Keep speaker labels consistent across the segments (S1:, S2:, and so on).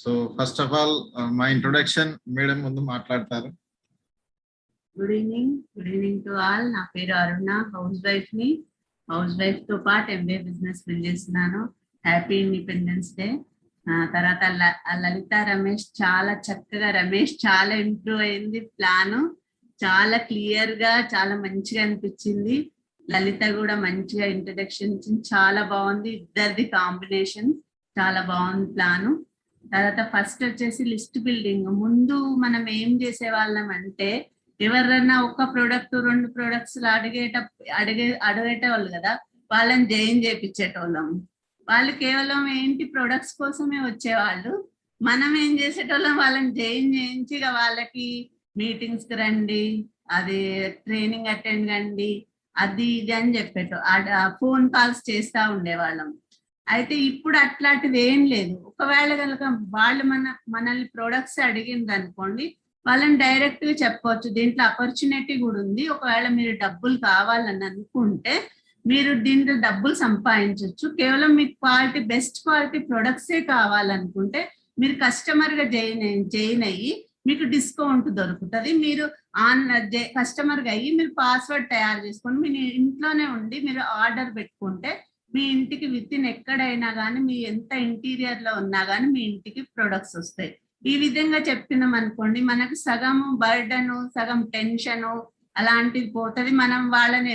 S1: So first of all మా introduction madam ముందు మాట్లాడతారు.
S2: Good evening to all. నా పేరు అరుణ, హౌస్ వైఫ్ తో పాటు ఎంబీఏ బిజినెస్ బిల్డ్ చేస్తున్నాను. Happy independence day. తర్వాత లలిత రమేష్ చాలా చక్కగా, రమేష్ చాలా ఇంప్రూవ్ అయింది. ప్లాను చాలా క్లియర్ గా చాలా మంచిగా అనిపించింది. లలిత కూడా మంచిగా ఇంట్రడక్షన్ ఇచ్చింది, చాలా బాగుంది. ఇద్దరిది కాంబినేషన్ చాలా బాగుంది ప్లాను. తర్వాత ఫస్ట్ వచ్చేసి లిస్ట్ బిల్డింగ్. ముందు మనం ఏం చేసేవాళ్ళం అంటే, ఎవరన్నా ఒక ప్రోడక్ట్ 2 ప్రొడక్ట్స్ అడిగేటవాళ్ళు కదా, వాళ్ళని జాయిన్ చేయించేటోళ్ళం. వాళ్ళు కేవలం ఏంటి ప్రొడక్ట్స్ కోసమే వచ్చేవాళ్ళు. మనం ఏం చేసేటోళ్ళం, వాళ్ళని జాయిన్ చేయించి వాళ్ళకి మీటింగ్స్ కి రండి, అది ట్రైనింగ్ అటెండ్ కండి, అది ఇది అని చెప్పేటో ఫోన్ కాల్స్ చేస్తా ఉండేవాళ్ళం. అయితే ఇప్పుడు అట్లాంటిది ఏం లేదు. ఒకవేళ కనుక వాళ్ళు మనల్ని ప్రొడక్ట్స్ అడిగింది అనుకోండి, వాళ్ళని డైరెక్ట్ గా చెప్పవచ్చు. దీంట్లో ఆపర్చునిటీ కూడా ఉంది. ఒకవేళ మీరు డబ్బులు కావాలని అనుకుంటే మీరు దీంట్లో డబ్బులు సంపాదించవచ్చు. కేవలం మీకు బెస్ట్ క్వాలిటీ ప్రొడక్ట్సే కావాలనుకుంటే మీరు కస్టమర్ గా జాయిన్ అయ్యి మీకు డిస్కౌంట్ దొరుకుతుంది. మీరు కస్టమర్ గా అయ్యి మీరు పాస్వర్డ్ తయారు చేసుకొని మీ ఇంట్లోనే ఉండి మీరు ఆర్డర్ పెట్టుకుంటే మీ ఇంటికి విత్ ఇన్ ఎక్కడైనా కానీ, మీ ఎంత ఇంటీరియర్ లో ఉన్నా కానీ మీ ఇంటికి ప్రొడక్ట్స్ వస్తాయి. ఈ విధంగా చెప్తున్నాం అనుకోండి, మనకు సగం బర్డను, సగం టెన్షను అలాంటిది పోతుంది. మనం వాళ్ళని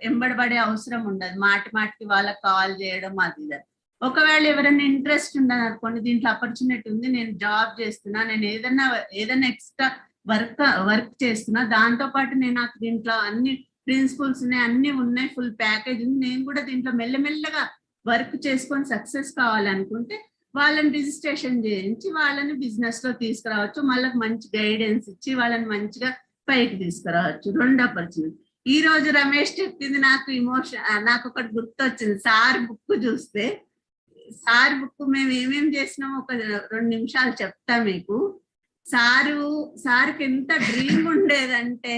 S2: ఎంబడబడే అవసరం ఉండదు. మాటికి వాళ్ళకి కాల్ చేయడం అది. ఒకవేళ ఎవరైనా ఇంట్రెస్ట్ ఉండదు అనుకోండి, దీంట్లో ఆపర్చునిటీ ఉంది, నేను జాబ్ చేస్తున్నా, నేను ఏదైనా ఎక్స్ట్రా వర్క్ చేస్తున్నా, దాంతో పాటు నేను నాకు దీంట్లో అన్ని ప్రిన్సిపల్స్ ఉన్నాయి, అన్ని ఉన్నాయి, ఫుల్ ప్యాకేజ్ ఉంది, నేను కూడా దీంట్లో మెల్లమెల్లగా వర్క్ చేసుకొని సక్సెస్ కావాలనుకుంటే వాళ్ళని రిజిస్ట్రేషన్ చేయించి వాళ్ళని బిజినెస్ లో తీసుకురావచ్చు. మళ్ళీ మంచి గైడెన్స్ ఇచ్చి వాళ్ళని మంచిగా పైకి తీసుకురావచ్చు. 2 ఆపర్చునిటీ. ఈ రోజు రమేష్ చెప్పింది నాకు ఒకటి గుర్తొచ్చింది. సార్ బుక్ చూస్తే, సార్ బుక్ మేము ఏమేమి చేసినామో ఒక 2 నిమిషాలు చెప్తా మీకు. సార్కి ఎంత డ్రీమ్ ఉండేదంటే,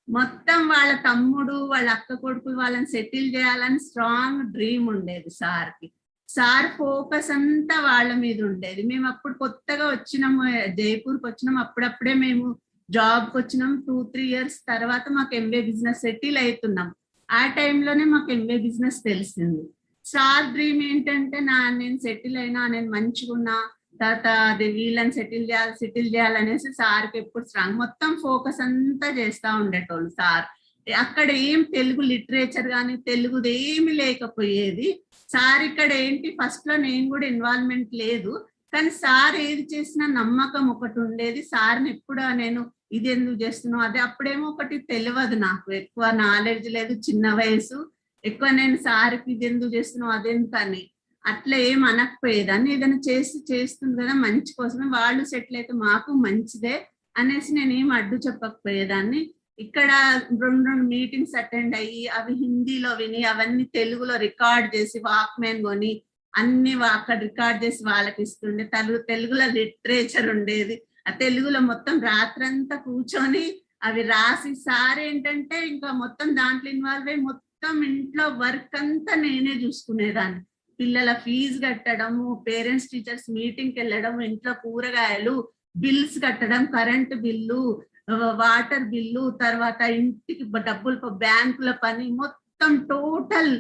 S2: మొత్తం వాళ్ళ తమ్ముడు వాళ్ళ అక్క కొడుకు వాళ్ళని సెటిల్ చేయాలని స్ట్రాంగ్ డ్రీమ్ ఉండేది సార్కి. సార్ ఫోకస్ అంతా వాళ్ళ మీద ఉండేది. మేము అప్పుడు కొత్తగా వచ్చినాము, జైపూర్కి వచ్చినాము. అప్పుడప్పుడే మేము జాబ్కి వచ్చినాం. 2-3 ఇయర్స్ తర్వాత మాకు ఎంబీఏ బిజినెస్ సెటిల్ అవుతున్నాం. ఆ టైంలోనే మాకు ఎంబీఏ బిజినెస్ తెలిసింది. సార్ డ్రీమ్ ఏంటంటే, నేను సెటిల్ అయినా, నేను మంచిగా ఉన్నా, తర్వాత అది వీళ్ళని సెటిల్ చేయాలనేసి సార్కి ఎప్పుడు స్ట్రాంగ్, మొత్తం ఫోకస్ అంతా చేస్తూ ఉండేటోళ్ళు సార్. అక్కడ ఏం తెలుగు లిటరేచర్ కానీ తెలుగుది ఏమి లేకపోయేది. సార్ ఇక్కడ ఏంటి, ఫస్ట్ లో నేను కూడా ఇన్వాల్వ్మెంట్ లేదు, కానీ సార్ ఏది చేసినా నమ్మకం ఒకటి ఉండేది. సార్ని ఎప్పుడు నేను ఇది ఎందుకు చేస్తున్నావు, అదే అప్పుడేమో ఒకటి తెలియదు, నాకు ఎక్కువ నాలెడ్జ్ లేదు, చిన్న వయసు ఎక్కువ. నేను సార్కి ఇది ఎందుకు చేస్తున్నావు అదెందుకని అట్లా ఏం అనకపోయేదాన్ని. ఏదైనా చేస్తుంది కదా మంచి కోసమే, వాళ్ళు సెటిల్ అయితే మాకు మంచిదే అనేసి నేను ఏం అడ్డు చెప్పకపోయేదాన్ని. ఇక్కడ 2 మీటింగ్స్ అటెండ్ అయ్యి అవి హిందీలో విని అవన్నీ తెలుగులో రికార్డ్ చేసి వాక్మెన్ కొని అన్ని అక్కడ రికార్డ్ చేసి వాళ్ళకి ఇస్తుండే. తెలుగులో లిటరేచర్ ఉండేది, ఆ తెలుగులో మొత్తం రాత్రంతా కూర్చొని అవి రాసి, సార్ ఏంటంటే ఇంకా మొత్తం దాంట్లో ఇన్వాల్వ్ అయ్యి మొత్తం ఇంట్లో వర్క్ అంతా నేనే చూసుకునేదాన్ని. పిల్లల ఫీజు కట్టడము, పేరెంట్స్ టీచర్స్ మీటింగ్కి వెళ్ళడం, ఇంట్లో కూరగాయలు బిల్స్ కట్టడం, కరెంటు బిల్లు, వాటర్ బిల్లు, తర్వాత ఇంటికి డబ్బులు, బ్యాంకుల పని, మొత్తం టోటల్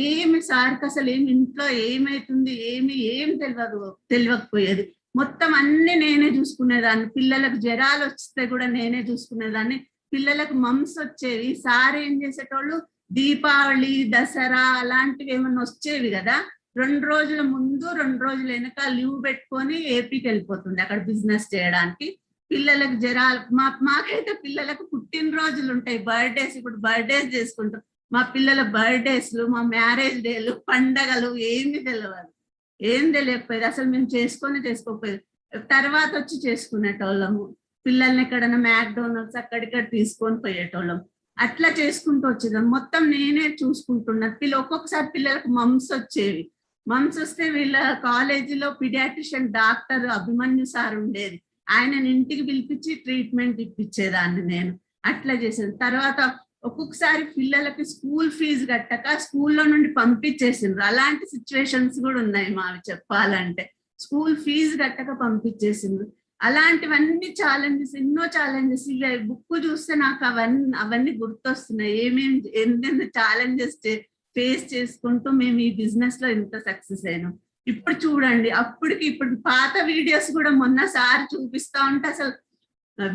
S2: ఏమి సార్కి అసలు ఏమి ఇంట్లో ఏమైతుంది ఏం తెలియకపోయేది. మొత్తం అన్ని నేనే చూసుకునేదాన్ని. పిల్లలకు జ్వరాలు వస్తే కూడా నేనే చూసుకునేదాన్ని. పిల్లలకు మమ్స్ వచ్చేవి, సార్ ఏం చేసేటోళ్ళు, దీపావళి, దసరా అలాంటివి ఏమన్నా వచ్చేవి కదా, 2 రోజుల ముందు 2 రోజుల వెనక లీవ్ పెట్టుకొని ఏపీకి వెళ్ళిపోతుంది అక్కడ బిజినెస్ చేయడానికి. పిల్లలకు జ్వరాలు, మాకైతే పిల్లలకు పుట్టినరోజులు ఉంటాయి, బర్త్డేస్. ఇప్పుడు బర్త్డేస్ చేసుకుంటాం. మా పిల్లల బర్త్డేస్లు, మా మ్యారేజ్ డేలు, పండగలు ఏమి తెలియకపోయేది. అసలు మేము చేసుకోకపోయేది. తర్వాత వచ్చి చేసుకునేటోళ్ళము. పిల్లల్ని ఎక్కడైనా మ్యాక్డోనల్డ్స్ అక్కడిక్కడ తీసుకొని పోయేటోళ్ళం. అట్లా చేసుకుంటూ వచ్చేదాం. మొత్తం నేనే చూసుకుంటున్నా. ఒక్కొక్కసారి పిల్లలకు మమ్స్ వచ్చేవి. మమ్స్ వస్తే వీళ్ళ కాలేజీలో పీడియాట్రిషియన్ డాక్టర్ అభిమన్యు సార్ ఉండేది, ఆయనని ఇంటికి పిలిపించి ట్రీట్మెంట్ ఇప్పించేదాన్ని నేను. అట్లా చేసేది. తర్వాత ఒక్కొక్కసారి పిల్లలకి స్కూల్ ఫీజు కట్టక స్కూల్లో నుండి పంపించేసిండ్రు. అలాంటి సిచ్యువేషన్స్ కూడా ఉన్నాయి మావి చెప్పాలంటే. స్కూల్ ఫీజు కట్టక పంపించేసిండ్రు. అలాంటివన్నీ ఛాలెంజెస్, ఎన్నో ఛాలెంజెస్. ఇక బుక్ చూస్తే నాకు అవన్నీ గుర్తొస్తున్నాయి. ఎన్నెన్ని ఛాలెంజెస్ ఫేస్ చేసుకుంటూ మేము ఈ బిజినెస్ లో ఇంత సక్సెస్ అయినాం. ఇప్పుడు చూడండి, అప్పటికి ఇప్పుడు పాత వీడియోస్ కూడా మొన్న సార్ చూపిస్తా ఉంటే అసలు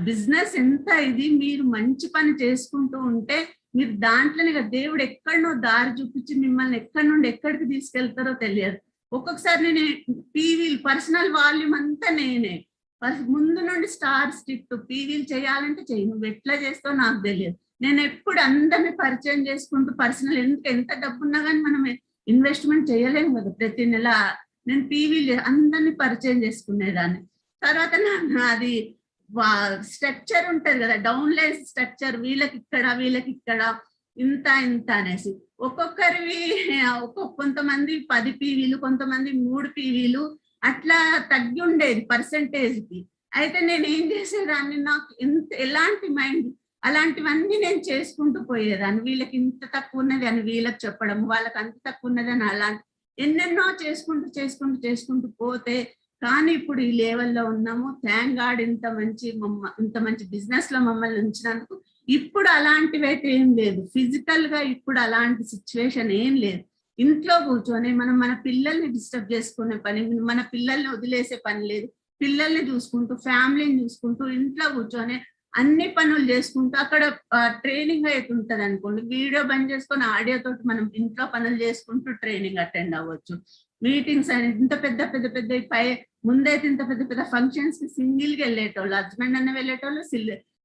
S2: బిజినెస్ ఎంత ఇది, మీరు మంచి పని చేసుకుంటూ ఉంటే మీరు దాంట్లోనే దేవుడు ఎక్కడనో దారి చూపించి మిమ్మల్ని ఎక్కడి నుండి ఎక్కడికి తీసుకెళ్తారో తెలియదు. ఒక్కొక్కసారి నేను పీవీలు పర్సనల్ వాల్యూమ్ అంతా నేనే ముందు నుండి స్టార్ స్టిక్ పీవీలు చేయాలంటే చెయ్యి, నువ్వు ఎట్లా చేస్తావు నాకు తెలియదు. నేను ఎప్పుడు అందరినీ పరిచయం చేసుకుంటూ పర్సనల్ ఎంత డబ్బు ఉన్నా కానీ మనం ఇన్వెస్ట్మెంట్ చేయలేము కదా. ప్రతి నెల నేను పీవీలు అందరినీ పరిచయం చేసుకునేదాన్ని. తర్వాత అది స్ట్రక్చర్ ఉంటది కదా, డౌన్లైన్ స్ట్రక్చర్, వీళ్ళకి ఇక్కడ ఇంత అనేసి ఒక్కొక్కరివి కొంతమంది 10 పీవీలు, కొంతమంది 3 పీవీలు అట్లా తగ్గి ఉండేది పర్సంటేజ్ కి. అయితే నేను ఏం చేసేదాన్ని, నాకు ఎలాంటి మైండ్ అలాంటివన్నీ నేను చేసుకుంటూ పోయేదాన్ని. వీళ్ళకి ఇంత తక్కువ ఉన్నది అని వీళ్ళకి చెప్పడం, వాళ్ళకి అంత తక్కువ ఉన్నది అని అలాంటి ఎన్నెన్నో చేసుకుంటూ పోతే, కానీ ఇప్పుడు ఈ లెవెల్లో ఉన్నాము. థ్యాంక్ గాడ్ ఇంత మంచి బిజినెస్ లో మమ్మల్ని ఉంచినందుకు. ఇప్పుడు అలాంటివి అయితే ఏం లేదు, ఫిజికల్ గా ఇప్పుడు అలాంటి సిచ్యువేషన్ ఏం లేదు. ఇంట్లో కూర్చొని మనం మన పిల్లల్ని డిస్టర్బ్ చేసుకునే పని, మన పిల్లల్ని వదిలేసే పని లేదు. పిల్లల్ని చూసుకుంటూ, ఫ్యామిలీని చూసుకుంటూ, ఇంట్లో కూర్చొని అన్ని పనులు చేసుకుంటూ, అక్కడ ట్రైనింగ్ అయితే ఉంటది అనుకోండి, వీడియో బంద్ చేసుకొని ఆడియో తోటి మనం ఇంట్లో పనులు చేసుకుంటూ ట్రైనింగ్ అటెండ్ అవ్వచ్చు. మీటింగ్స్ అని ఇంత పెద్ద ముందైతే ఇంత పెద్ద ఫంక్షన్స్ కి సింగిల్ గా వెళ్ళేటోళ్ళు, హస్బెండ్ అన్న వెళ్ళేటోళ్ళు,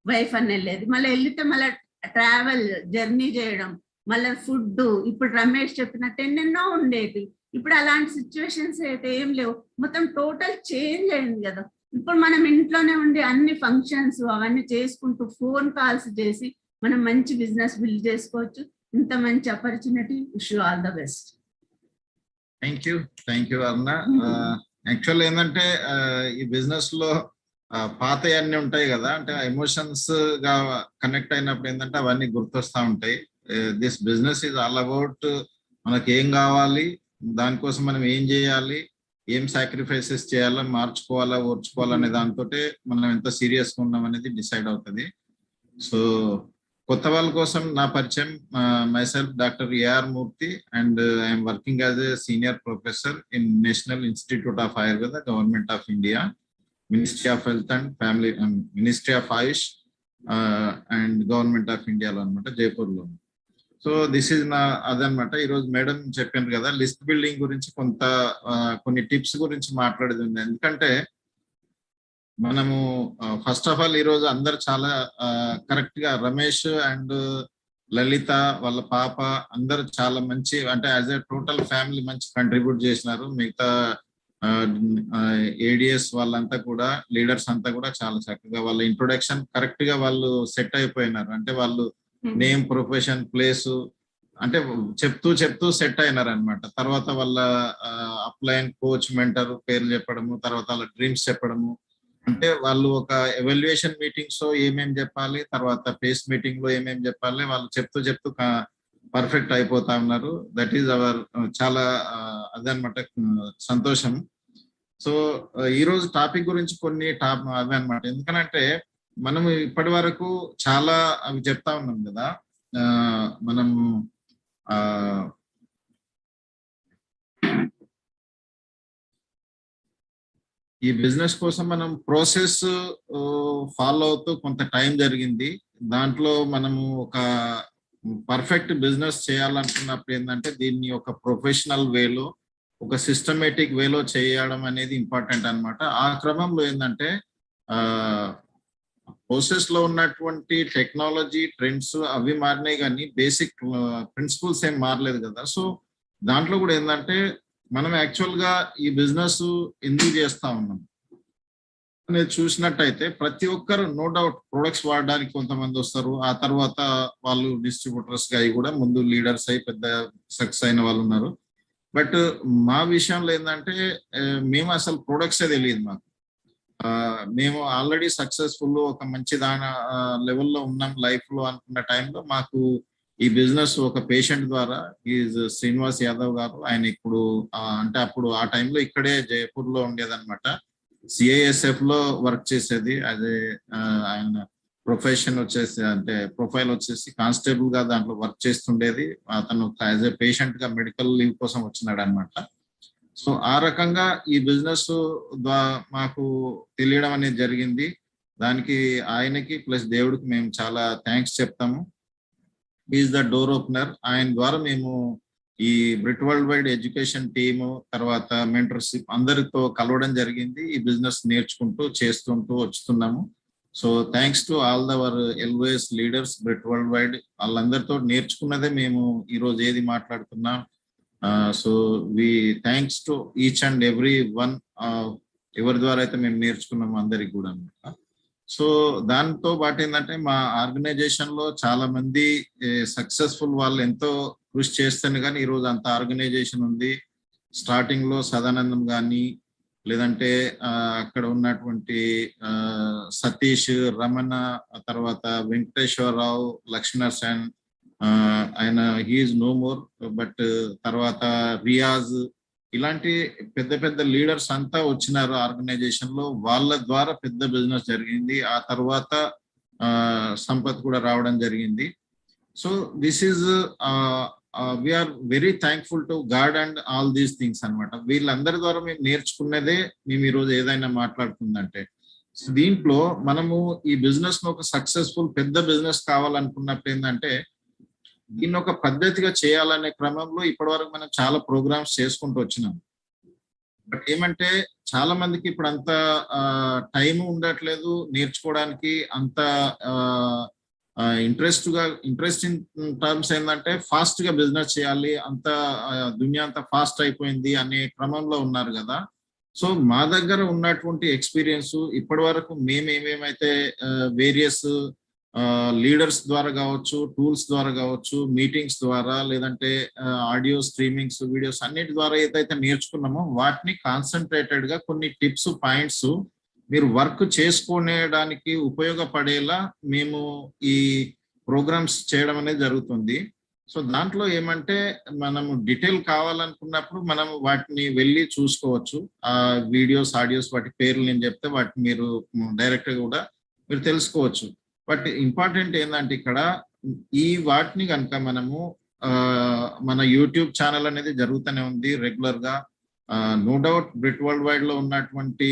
S2: వైఫ్ అన్న వెళ్ళేది. మళ్ళీ వెళ్తే మళ్ళీ ట్రావెల్ జర్నీ చేయడం, మళ్ళీ ఫుడ్, ఇప్పుడు రమేష్ చెప్పినట్టు ఎన్నెన్నో ఉండేవి. ఇప్పుడు అలాంటి సిచ్యువేషన్స్ అయితే ఏం లేవు, మొత్తం టోటల్ చేంజ్ అయింది కదా. ఇప్పుడు మనం ఇంట్లోనే ఉండి అన్ని ఫంక్షన్స్ అవన్నీ చేసుకుంటూ ఫోన్ కాల్స్ చేసి మనం మంచి బిజినెస్ బిల్డ్ చేసుకోవచ్చు. ఇంత మంచి opportunity, wish you all the best.
S1: Thank you Aruna. Actual ఏంటంటే ఈ బిజినెస్ లో పాత అన్ని ఉంటాయి కదా, అంటే ఎమోషన్స్ గా కనెక్ట్ అయినప్పుడు ఏంటంటే అవన్నీ గుర్తొస్తా ఉంటాయి. This business is all about మనకి ఏం కావాలి, దానికోసం మనం ఏం చేయాలి, ఏం సాక్రిఫైసెస్ చేయాలా, మార్చుకోవాలా, ఓర్చుకోవాలనే దాంతో మనం ఎంత సీరియస్ గా ఉన్నాం అనేది డిసైడ్ అవుతుంది. సో కొత్త వాళ్ళ కోసం నా పరిచయం, myself Dr. A.R. Murthy, and I am working as a senior professor in National Institute of Ayurveda, Government of India, Ministry of Health and Family, Ministry of Ayush and Government of India లో అనమాట, జైపూర్లో. So this is నా అదనమాట. ఈరోజు madam చెప్పాను కదా, list building గురించి కొన్ని tips గురించి మాట్లాడేది ఉంది. ఎందుకంటే మనము ఫస్ట్ ఆఫ్ ఆల్ ఈరోజు అందరు చాలా కరెక్ట్ గా రమేష్ అండ్ లలిత వాళ్ళ పాప అందరు చాలా మంచి, అంటే యాజ్ ఎ టోటల్ ఫ్యామిలీ మంచి కంట్రిబ్యూట్ చేసినారు. మిగతా ఏడిఎస్ వాళ్ళంతా కూడా, లీడర్స్ అంతా కూడా చాలా చక్కగా వాళ్ళ ఇంట్రొడక్షన్ కరెక్ట్ గా వాళ్ళు సెట్ అయిపోయినారు. అంటే వాళ్ళు నేమ్, ప్రొఫెషన్, ప్లేస్ అంటే చెప్తూ సెట్ అయినారు అనమాట. తర్వాత వాళ్ళ అప్లైన్, కోచ్, మెంటర్ పేర్లు చెప్పడము, తర్వాత వాళ్ళ డ్రీమ్స్ చెప్పడము, అంటే వాళ్ళు ఒక ఎవాల్యుయేషన్ మీటింగ్స్ లో ఏమేమి చెప్పాలి, తర్వాత ఫేస్ మీటింగ్ లో ఏమేమి చెప్పాలి, వాళ్ళు చెప్తూ పర్ఫెక్ట్ అయిపోతా ఉన్నారు. దట్ ఈజ్ అవర్ చాలా అదనమాట సంతోషం. సో ఈ రోజు టాపిక్ గురించి కొన్ని అవే అనమాట. ఎందుకనంటే మనం ఇప్పటి వరకు చాలా అవి చెప్తా ఉన్నాం కదా, మనం ఈ బిజినెస్ కోసం మనం ప్రాసెస్ ఫాలో అవుతూ కొంత టైం జరిగింది. దాంట్లో మనము ఒక పర్ఫెక్ట్ బిజినెస్ చేయాలనుకున్నప్పుడు ఏంటంటే దీన్ని ఒక ప్రొఫెషనల్ వేలో, ఒక సిస్టమేటిక్ వేలో చేయడం అనేది ఇంపార్టెంట్ అనమాట. ఆ క్రమంలో ఏంటంటే ప్రాసెస్ లో ఉన్నటువంటి టెక్నాలజీ ట్రెండ్స్ అవి మారినాయి, కానీ బేసిక్ ప్రిన్సిపల్స్ ఏం మారలేదు కదా. సో దాంట్లో కూడా ఏంటంటే మనం యాక్చువల్ గా ఈ బిజినెస్ ఎందుకు చేస్తా ఉన్నాం అనేది చూసినట్టయితే, ప్రతి ఒక్కరు నో డౌట్ ప్రొడక్ట్స్ వాడడానికి కొంతమంది వస్తారు, ఆ తర్వాత వాళ్ళు డిస్ట్రిబ్యూటర్స్ గా అయి కూడా ముందు లీడర్స్ అయి పెద్ద సక్సెస్ అయిన వాళ్ళు ఉన్నారు. బట్ మా విషయంలో ఏంటంటే మేము అసలు ప్రొడక్ట్సే తెలియదు మాకు. మేము ఆల్రెడీ సక్సెస్ఫుల్, ఒక మంచి లెవెల్లో ఉన్నాం లైఫ్ లో అనుకున్న టైంలో మాకు ఈ బిజినెస్ ఒక పేషెంట్ ద్వారా ఈజ్ శ్రీనివాస్ యాదవ్ గారు. ఆయన ఇప్పుడు అంటే అప్పుడు ఆ టైంలో ఇక్కడే జైపూర్ లో ఉండేదన్నమాట. సిఐఎస్ఎఫ్ లో వర్క్ చేసేది. అదే ఆయన ప్రొఫెషన్ వచ్చేసి అంటే ప్రొఫైల్ వచ్చేసి కానిస్టేబుల్ గా దాంట్లో వర్క్ చేస్తుండేది. అతను యాజ్ ఏ పేషెంట్ గా మెడికల్ లీవ్ కోసం వచ్చినాడు అనమాట. సో ఆ రకంగా ఈ బిజినెస్ మాకు తెలియడం అనేది జరిగింది. దానికి ఆయనకి ప్లస్ దేవుడికి మేము చాలా థ్యాంక్స్ చెప్తాము. Is the door opener. ఆయన ద్వారా మేము ఈ Britt Worldwide education team తర్వాత మెంటర్షిప్ అందరితో కలవడం జరిగింది. ఈ బిజినెస్ నేర్చుకుంటూ చేస్తుంటూ వస్తున్నాము. So thanks to all the other LOS leaders Britt Worldwide. వాళ్ళందరితో నేర్చుకున్నదే మేము ఈరోజు ఏది మాట్లాడుతున్నాం. So we thanks to each and every one, ఎవరి ద్వారా అయితే మేము నేర్చుకున్నాము అందరికి కూడా అనమాట. సో దాంతో పాటు ఏంటంటే మా ఆర్గనైజేషన్ లో చాలా మంది సక్సెస్ఫుల్ వాళ్ళు ఎంతో కృషి చేస్తేనే కానీ ఈరోజు అంత ఆర్గనైజేషన్ ఉంది. స్టార్టింగ్ లో సదానందం కానీ లేదంటే అక్కడ ఉన్నటువంటి సతీష్, రమణ, తర్వాత వెంకటేశ్వరరావు, లక్ష్మీనరసన్, ఆయన హీఈస్ నో మోర్, బట్ తర్వాత రియాజ్, ఇలాంటి పెద్ద పెద్ద లీడర్స్ అంతా వచ్చినారు ఆర్గనైజేషన్ లో. వాళ్ళ ద్వారా పెద్ద బిజినెస్ జరిగింది. ఆ తర్వాత సంపత్ కూడా రావడం జరిగింది. So this is we're very thankful to God and all these things అనమాట. వీళ్ళందరి ద్వారా మేము నేర్చుకున్నదే మేము ఈరోజు ఏదైనా మాట్లాడుతుందంటే. దీంట్లో మనము ఈ బిజినెస్ ను ఒక సక్సెస్ఫుల్ పెద్ద బిజినెస్ కావాలనుకున్నప్పుడు ఏంటంటే దీన్ని ఒక పద్ధతిగా చేయాలనే క్రమంలో ఇప్పటి వరకు మనం చాలా ప్రోగ్రామ్స్ చేసుకుంటూ వచ్చినాం. బట్ ఏమంటే చాలా మందికి ఇప్పుడు అంత టైం ఉండట్లేదు నేర్చుకోవడానికి. అంత ఇంట్రెస్ట్ ఇన్ టర్మ్స్ ఏంటంటే ఫాస్ట్ గా బిజినెస్ చేయాలి, అంత దునియా అంతా ఫాస్ట్ అయిపోయింది అనే క్రమంలో ఉన్నారు కదా. సో మా దగ్గర ఉన్నటువంటి ఎక్స్పీరియన్స్ ఇప్పటి వరకు మేము ఏమేమైతే వేరియస్ లీడర్స్ ద్వారా కావచ్చు, టూల్స్ ద్వారా కావచ్చు, మీటింగ్స్ ద్వారా, లేదంటే ఆడియో స్ట్రీమింగ్స్, వీడియోస్ అన్నిటి ద్వారా ఏదైతే నేర్చుకున్నామో వాటిని కాన్సన్ట్రేటెడ్ గా కొన్ని టిప్స్, పాయింట్స్ మీరు వర్క్ చేసుకునేడానికి ఉపయోగపడేలా మేము ఈ ప్రోగ్రామ్స్ చేయడం అనేది జరుగుతుంది. సో దాంట్లో ఏమంటే మనము డీటెయిల్ కావాలనుకున్నప్పుడు మనం వాటిని వెళ్ళి చూసుకోవచ్చు. ఆ వీడియోస్, ఆడియోస్, వాటి పేర్లు నేను చెప్తే వాటిని మీరు డైరెక్ట్ గా కూడా మీరు తెలుసుకోవచ్చు. బట్ ఇంపార్టెంట్ ఏంటంటే ఇక్కడ ఈ వాటిని కనుక మనము మన యూట్యూబ్ ఛానల్ అనేది జరుగుతూనే ఉంది రెగ్యులర్ గా. నో డౌట్ బ్రిట్ వరల్డ్ వైడ్ లో ఉన్నటువంటి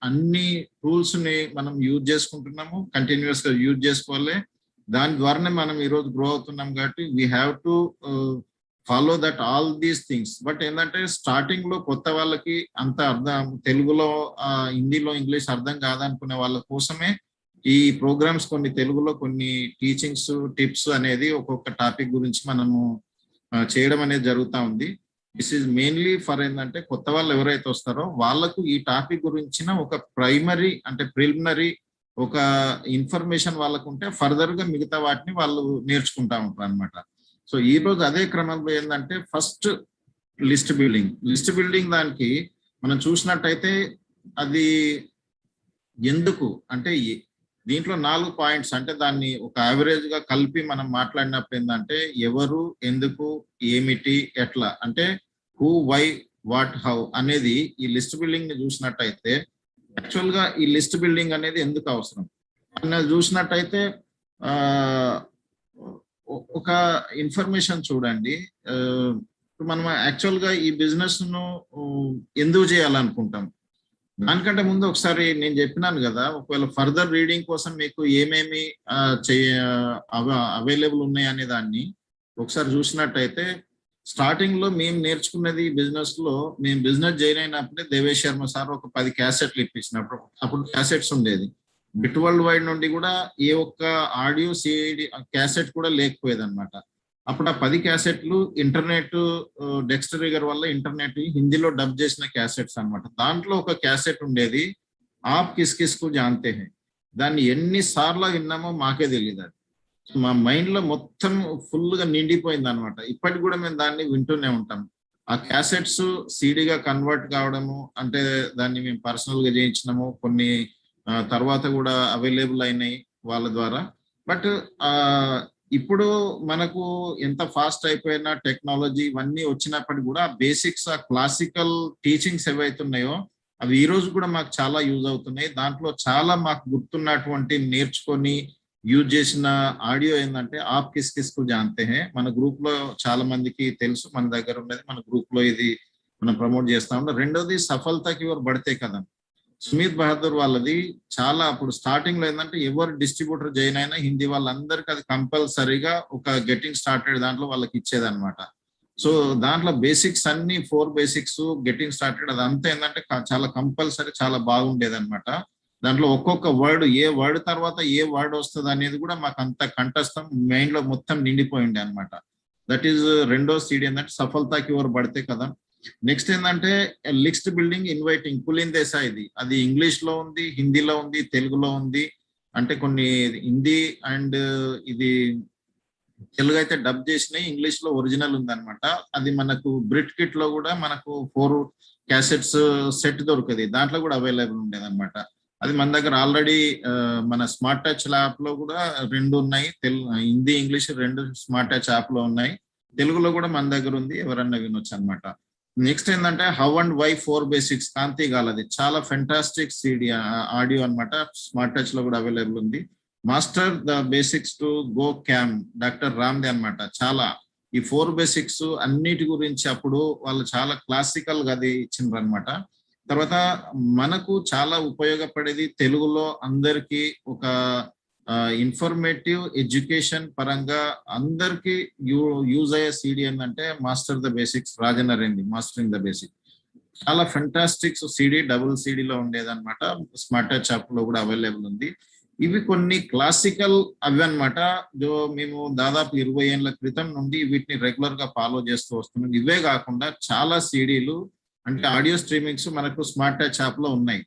S1: అన్ని టూల్స్ ని మనం యూజ్ చేసుకుంటున్నాము, కంటిన్యూస్ గా యూజ్ చేసుకోవాలి. దాని ద్వారానే మనం ఈరోజు గ్రో అవుతున్నాం. కాబట్టి we have to follow that all these things. But ఏంటంటే స్టార్టింగ్ లో కొత్త వాళ్ళకి అంత అర్థం, తెలుగులో హిందీలో ఇంగ్లీష్ అర్థం కాదనుకునే వాళ్ళ కోసమే ఈ ప్రోగ్రామ్స్ కొన్ని తెలుగులో కొన్ని టీచింగ్స్, టిప్స్ అనేది ఒక్కొక్క టాపిక్ గురించి మనము చేయడం అనేది జరుగుతూ ఉంది. దిస్ ఈజ్ మెయిన్లీ ఫర్ ఏంటంటే కొత్త వాళ్ళు ఎవరైతే వస్తారో వాళ్ళకు ఈ టాపిక్ గురించిన ఒక ప్రైమరీ అంటే ప్రిలిమినరీ ఒక ఇన్ఫర్మేషన్ వాళ్ళకు ఉంటే ఫర్దర్ గా మిగతా వాటిని వాళ్ళు నేర్చుకుంటా ఉంటారు అనమాట. సో ఈ రోజు అదే క్రమంలో ఏంటంటే ఫస్ట్ లిస్ట్ బిల్డింగ్ దానికి మనం చూసినట్టయితే అది ఎందుకు అంటే దీంట్లో 4 పాయింట్స్ అంటే దాన్ని ఒక యావరేజ్ గా కలిపి మనం మాట్లాడినప్పుడు ఏంటంటే ఎవరు, ఎందుకు, ఏమిటి, ఎట్లా అంటే హూ, వై, వాట్, హౌ అనేది ఈ లిస్ట్ బిల్డింగ్ ని చూసినట్టయితే యాక్చువల్ గా ఈ లిస్ట్ బిల్డింగ్ అనేది ఎందుకు అవసరం అనేది చూసినట్టయితే ఒక ఇన్ఫర్మేషన్ చూడండి. మనం యాక్చువల్ గా ఈ బిజినెస్ ను ఎందుకు చేయాలనుకుంటాం దానికంటే ముందు ఒకసారి నేను చెప్పినాను కదా, ఒకవేళ ఫర్దర్ రీడింగ్ కోసం మీకు ఏమేమి అవైలబుల్ ఉన్నాయి అనే దాన్ని ఒకసారి చూసినట్టయితే స్టార్టింగ్ లో మేము నేర్చుకున్నది బిజినెస్ లో, మేము బిజినెస్ జాయిన్ అయినప్పుడే దేవేష్ శర్మ సార్ ఒక 10 క్యాసెట్లు ఇప్పించినప్పుడు, అప్పుడు క్యాసెట్స్ ఉండేది. బిట్ వరల్డ్ వైడ్ నుండి కూడా ఏ ఒక్క ఆడియో సిఐడి క్యాసెట్ కూడా లేకపోయేది అనమాట. అప్పుడు ఆ 10 క్యాసెట్లు ఇంటర్నెట్ డెక్స్టరీగర్ వల్ల ఇంటర్నెట్ హిందీలో డబ్ చేసిన క్యాసెట్స్ అనమాట. దాంట్లో ఒక క్యాసెట్ ఉండేది, ఆప్ కిస్ కిస్ కు జాంతే హై. దాన్ని ఎన్నిసార్లు విన్నామో మాకే తెలియదు. అది మా మైండ్ లో మొత్తం ఫుల్ గా నిండిపోయింది అనమాట. ఇప్పటికి కూడా మేము దాన్ని వింటూనే ఉంటాం. ఆ క్యాసెట్స్ సిడిగా కన్వర్ట్ కావడము అంటే దాన్ని మేము పర్సనల్ గా చేయించినాము, కొన్ని తర్వాత కూడా అవైలబుల్ అయినాయి వాళ్ళ ద్వారా. బట్ ఇప్పుడు మనకు ఎంత ఫాస్ట్ అయిపోయినా టెక్నాలజీ ఇవన్నీ వచ్చినప్పటికీ కూడా బేసిక్స్ ఆ క్లాసికల్ టీచింగ్స్ ఏవైతున్నాయో అవి ఈ రోజు కూడా మాకు చాలా యూజ్ అవుతున్నాయి. దాంట్లో చాలా మాకు గుర్తున్నటువంటి నేర్చుకొని యూజ్ చేసిన ఆడియో ఏంటంటే ఆప్ కిస్ కిస్ కు జాంతే హే, మన గ్రూప్ లో చాలా మందికి తెలుసు, మన దగ్గర ఉన్నది, మన గ్రూప్ లో ఇది మనం ప్రమోట్ చేస్తా ఉంటాం. రెండోది సఫలతకి ఎవరు పడితే కదా, సుమిత్ బహదూర్ వాళ్ళది చాలా అప్పుడు స్టార్టింగ్ లో ఏంటంటే ఎవరు డిస్ట్రిబ్యూటర్ జాయిన్ అయినా హిందీ వాళ్ళందరికీ అది కంపల్సరీగా ఒక గెటింగ్ స్టార్టెడ్ దాంట్లో వాళ్ళకి ఇచ్చేది అనమాట. సో దాంట్లో బేసిక్స్ అన్ని 4 బేసిక్స్ గెటింగ్ స్టార్టెడ్ అదంతా ఏంటంటే చాలా కంపల్సరీ, చాలా బాగుండేది అనమాట. దాంట్లో ఒక్కొక్క వర్డ్, ఏ వర్డ్ తర్వాత ఏ వర్డ్ వస్తుంది అనేది కూడా మాకు అంత కంఠస్థం మైండ్ లో మొత్తం నిండిపోయింది అనమాట. దట్ ఈస్ రెండో సీడీ ఏంటంటే సఫలతాకి ఎవరు పడితే కదా. నెక్స్ట్ ఏంటంటే లిస్ట్ బిల్డింగ్ ఇన్వైటింగ్ పులిన్ దేశాయిది, అది ఇంగ్లీష్ లో ఉంది, హిందీలో ఉంది, తెలుగులో ఉంది. అంటే కొన్ని హిందీ అండ్ ఇది తెలుగు అయితే డబ్ చేసినాయి, ఇంగ్లీష్ లో ఒరిజినల్ ఉంది అనమాట. అది మనకు బ్రిట్ కిట్ లో కూడా మనకు 4 క్యాసెట్స్ సెట్ దొరుకుతుంది, దాంట్లో కూడా అవైలబుల్ ఉండేది అనమాట. అది మన దగ్గర ఆల్రెడీ మన స్మార్ట్ టచ్ యాప్ లో కూడా 2 ఉన్నాయి, Hindi English 2 smart touch app లో ఉన్నాయి. తెలుగులో కూడా మన దగ్గర ఉంది, ఎవరన్నా వినొచ్చు అనమాట. నెక్స్ట్ ఏంటంటే హౌ అండ్ వై 4 బేసిక్స్ కాంతి గాలది, చాలా ఫెంటాస్టిక్ సిడి ఆడియో అనమాట, స్మార్ట్ టచ్ లో కూడా అవైలబుల్ ఉంది. Master the basics to go క్యామ్ డాక్టర్ రామ్దే అనమాట. చాలా ఈ 4 బేసిక్స్ అన్నిటి గురించి అప్పుడు వాళ్ళు చాలా క్లాసికల్ గా అది ఇచ్చిండ్రు అనమాట. తర్వాత మనకు చాలా ఉపయోగపడేది తెలుగులో అందరికి ఒక ఇన్ఫర్మేటివ్ ఎడ్యుకేషన్ పరంగా అందరికి యూజ్ అయ్యే సిడి ఏంటంటే మాస్టర్ ద బేసిక్స్ రాజనరేంది, మాస్టరింగ్ ద బేసిక్. చాలా ఫెంటాస్టిక్ సిడి, డబుల్ సిడిలో ఉండేది అనమాట. స్మార్ట్ టచ్ యాప్ లో కూడా అవైలబుల్ ఉంది. ఇవి కొన్ని క్లాసికల్ అవి అనమాట, మేము దాదాపు 20 ఏళ్ల క్రితం నుండి వీటిని రెగ్యులర్ గా ఫాలో చేస్తూ వస్తున్నాం. ఇవే కాకుండా చాలా సిడీలు అంటే ఆడియో స్ట్రీమింగ్స్ మనకు స్మార్ట్ టచ్ యాప్ లో ఉన్నాయి.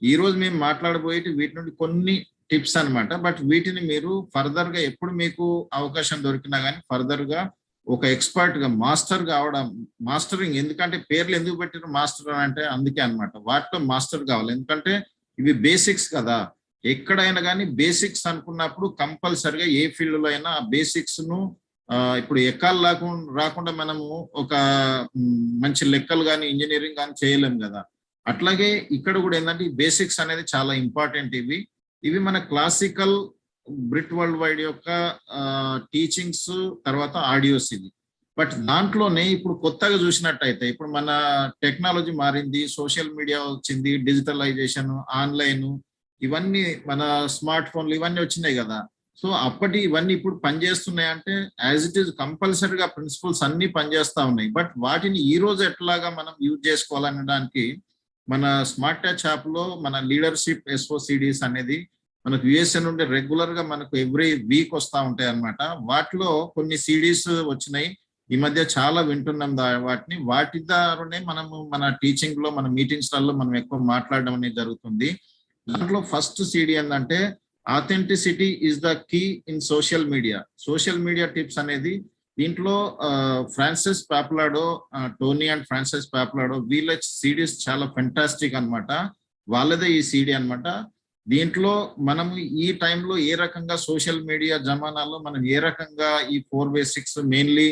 S1: ఈ రోజు మేము మాట్లాడబోయేటి వీటి నుండి కొన్ని టిప్స్ అనమాట. బట్ వీటిని మీరు ఫర్దర్ గా ఎప్పుడు మీకు అవకాశం దొరికినా కానీ ఫర్దర్ గా ఒక ఎక్స్పర్ట్ గా మాస్టర్ కావడం, మాస్టరింగ్, ఎందుకంటే పేర్లు ఎందుకు పెట్టిన మాస్టర్ అంటే అందుకే అనమాట, వాటిలో మాస్టర్ కావాలి. ఎందుకంటే ఇవి బేసిక్స్ కదా, ఎక్కడైనా కానీ బేసిక్స్ అనుకున్నప్పుడు కంపల్సరిగా ఏ ఫీల్డ్ లో అయినా ఆ బేసిక్స్ ను ఇప్పుడు ఎక్కాలు రాకుండా మనము ఒక మంచి లెక్కలు కానీ ఇంజనీరింగ్ కానీ చేయలేము కదా. అట్లాగే ఇక్కడ కూడా ఏంటంటే ఈ బేసిక్స్ అనేది చాలా ఇంపార్టెంట్. ఇవి మన క్లాసికల్ బ్రిట్ వరల్డ్ వైడ్ యొక్క టీచింగ్స్ తర్వాత ఆడియోస్ ఇది. బట్ దాంట్లోనే ఇప్పుడు కొత్తగా చూసినట్టయితే ఇప్పుడు మన టెక్నాలజీ మారింది, సోషల్ మీడియా వచ్చింది, డిజిటలైజేషన్, ఆన్లైన్, ఇవన్నీ మన స్మార్ట్ ఫోన్లు ఇవన్నీ వచ్చినాయి కదా. సో అప్పటి ఇవన్నీ ఇప్పుడు పనిచేస్తున్నాయి అంటే యాజ్ ఇట్ ఈస్ కంపల్సరీగా ప్రిన్సిపల్స్ అన్ని పనిచేస్తా ఉన్నాయి. బట్ వాటిని ఈ రోజు ఎట్లాగా మనం యూజ్ చేసుకోవాలనడానికి మన స్మార్ట్ టచ్ యాప్ లో మన లీడర్షిప్ ఎస్ఓసిడిస్ అనేది మనకు యుఎస్ఏ నుండి రెగ్యులర్ గా మనకు ఎవ్రీ వీక్ వస్తూ ఉంటాయి అనమాట. వాటిలో కొన్ని సిడీస్ వచ్చినాయి ఈ మధ్య, చాలా వింటున్నాం వాటిని. వాటి ద్వారానే మనము మన టీచింగ్ లో మన మీటింగ్స్ లలో మనం ఎక్కువ మాట్లాడడం అనేది జరుగుతుంది. దాంట్లో ఫస్ట్ సిడి ఏంటంటే authenticity is the key in social media. Social media tips అనేది దీంట్లో ఫ్రాన్సిస్ పాపులాడో, టోనీ అండ్ ఫ్రాన్సిస్ పాపులాడో వీళ్ళ సిడీస్ చాలా ఫెంటాస్టిక్ అనమాట. వాళ్ళదే ఈ సిడి అనమాట. దీంట్లో మనం ఈ టైంలో ఏ రకంగా సోషల్ మీడియా జమానాలో మనం ఏ రకంగా ఈ 4 బేసిక్స్ మెయిన్లీ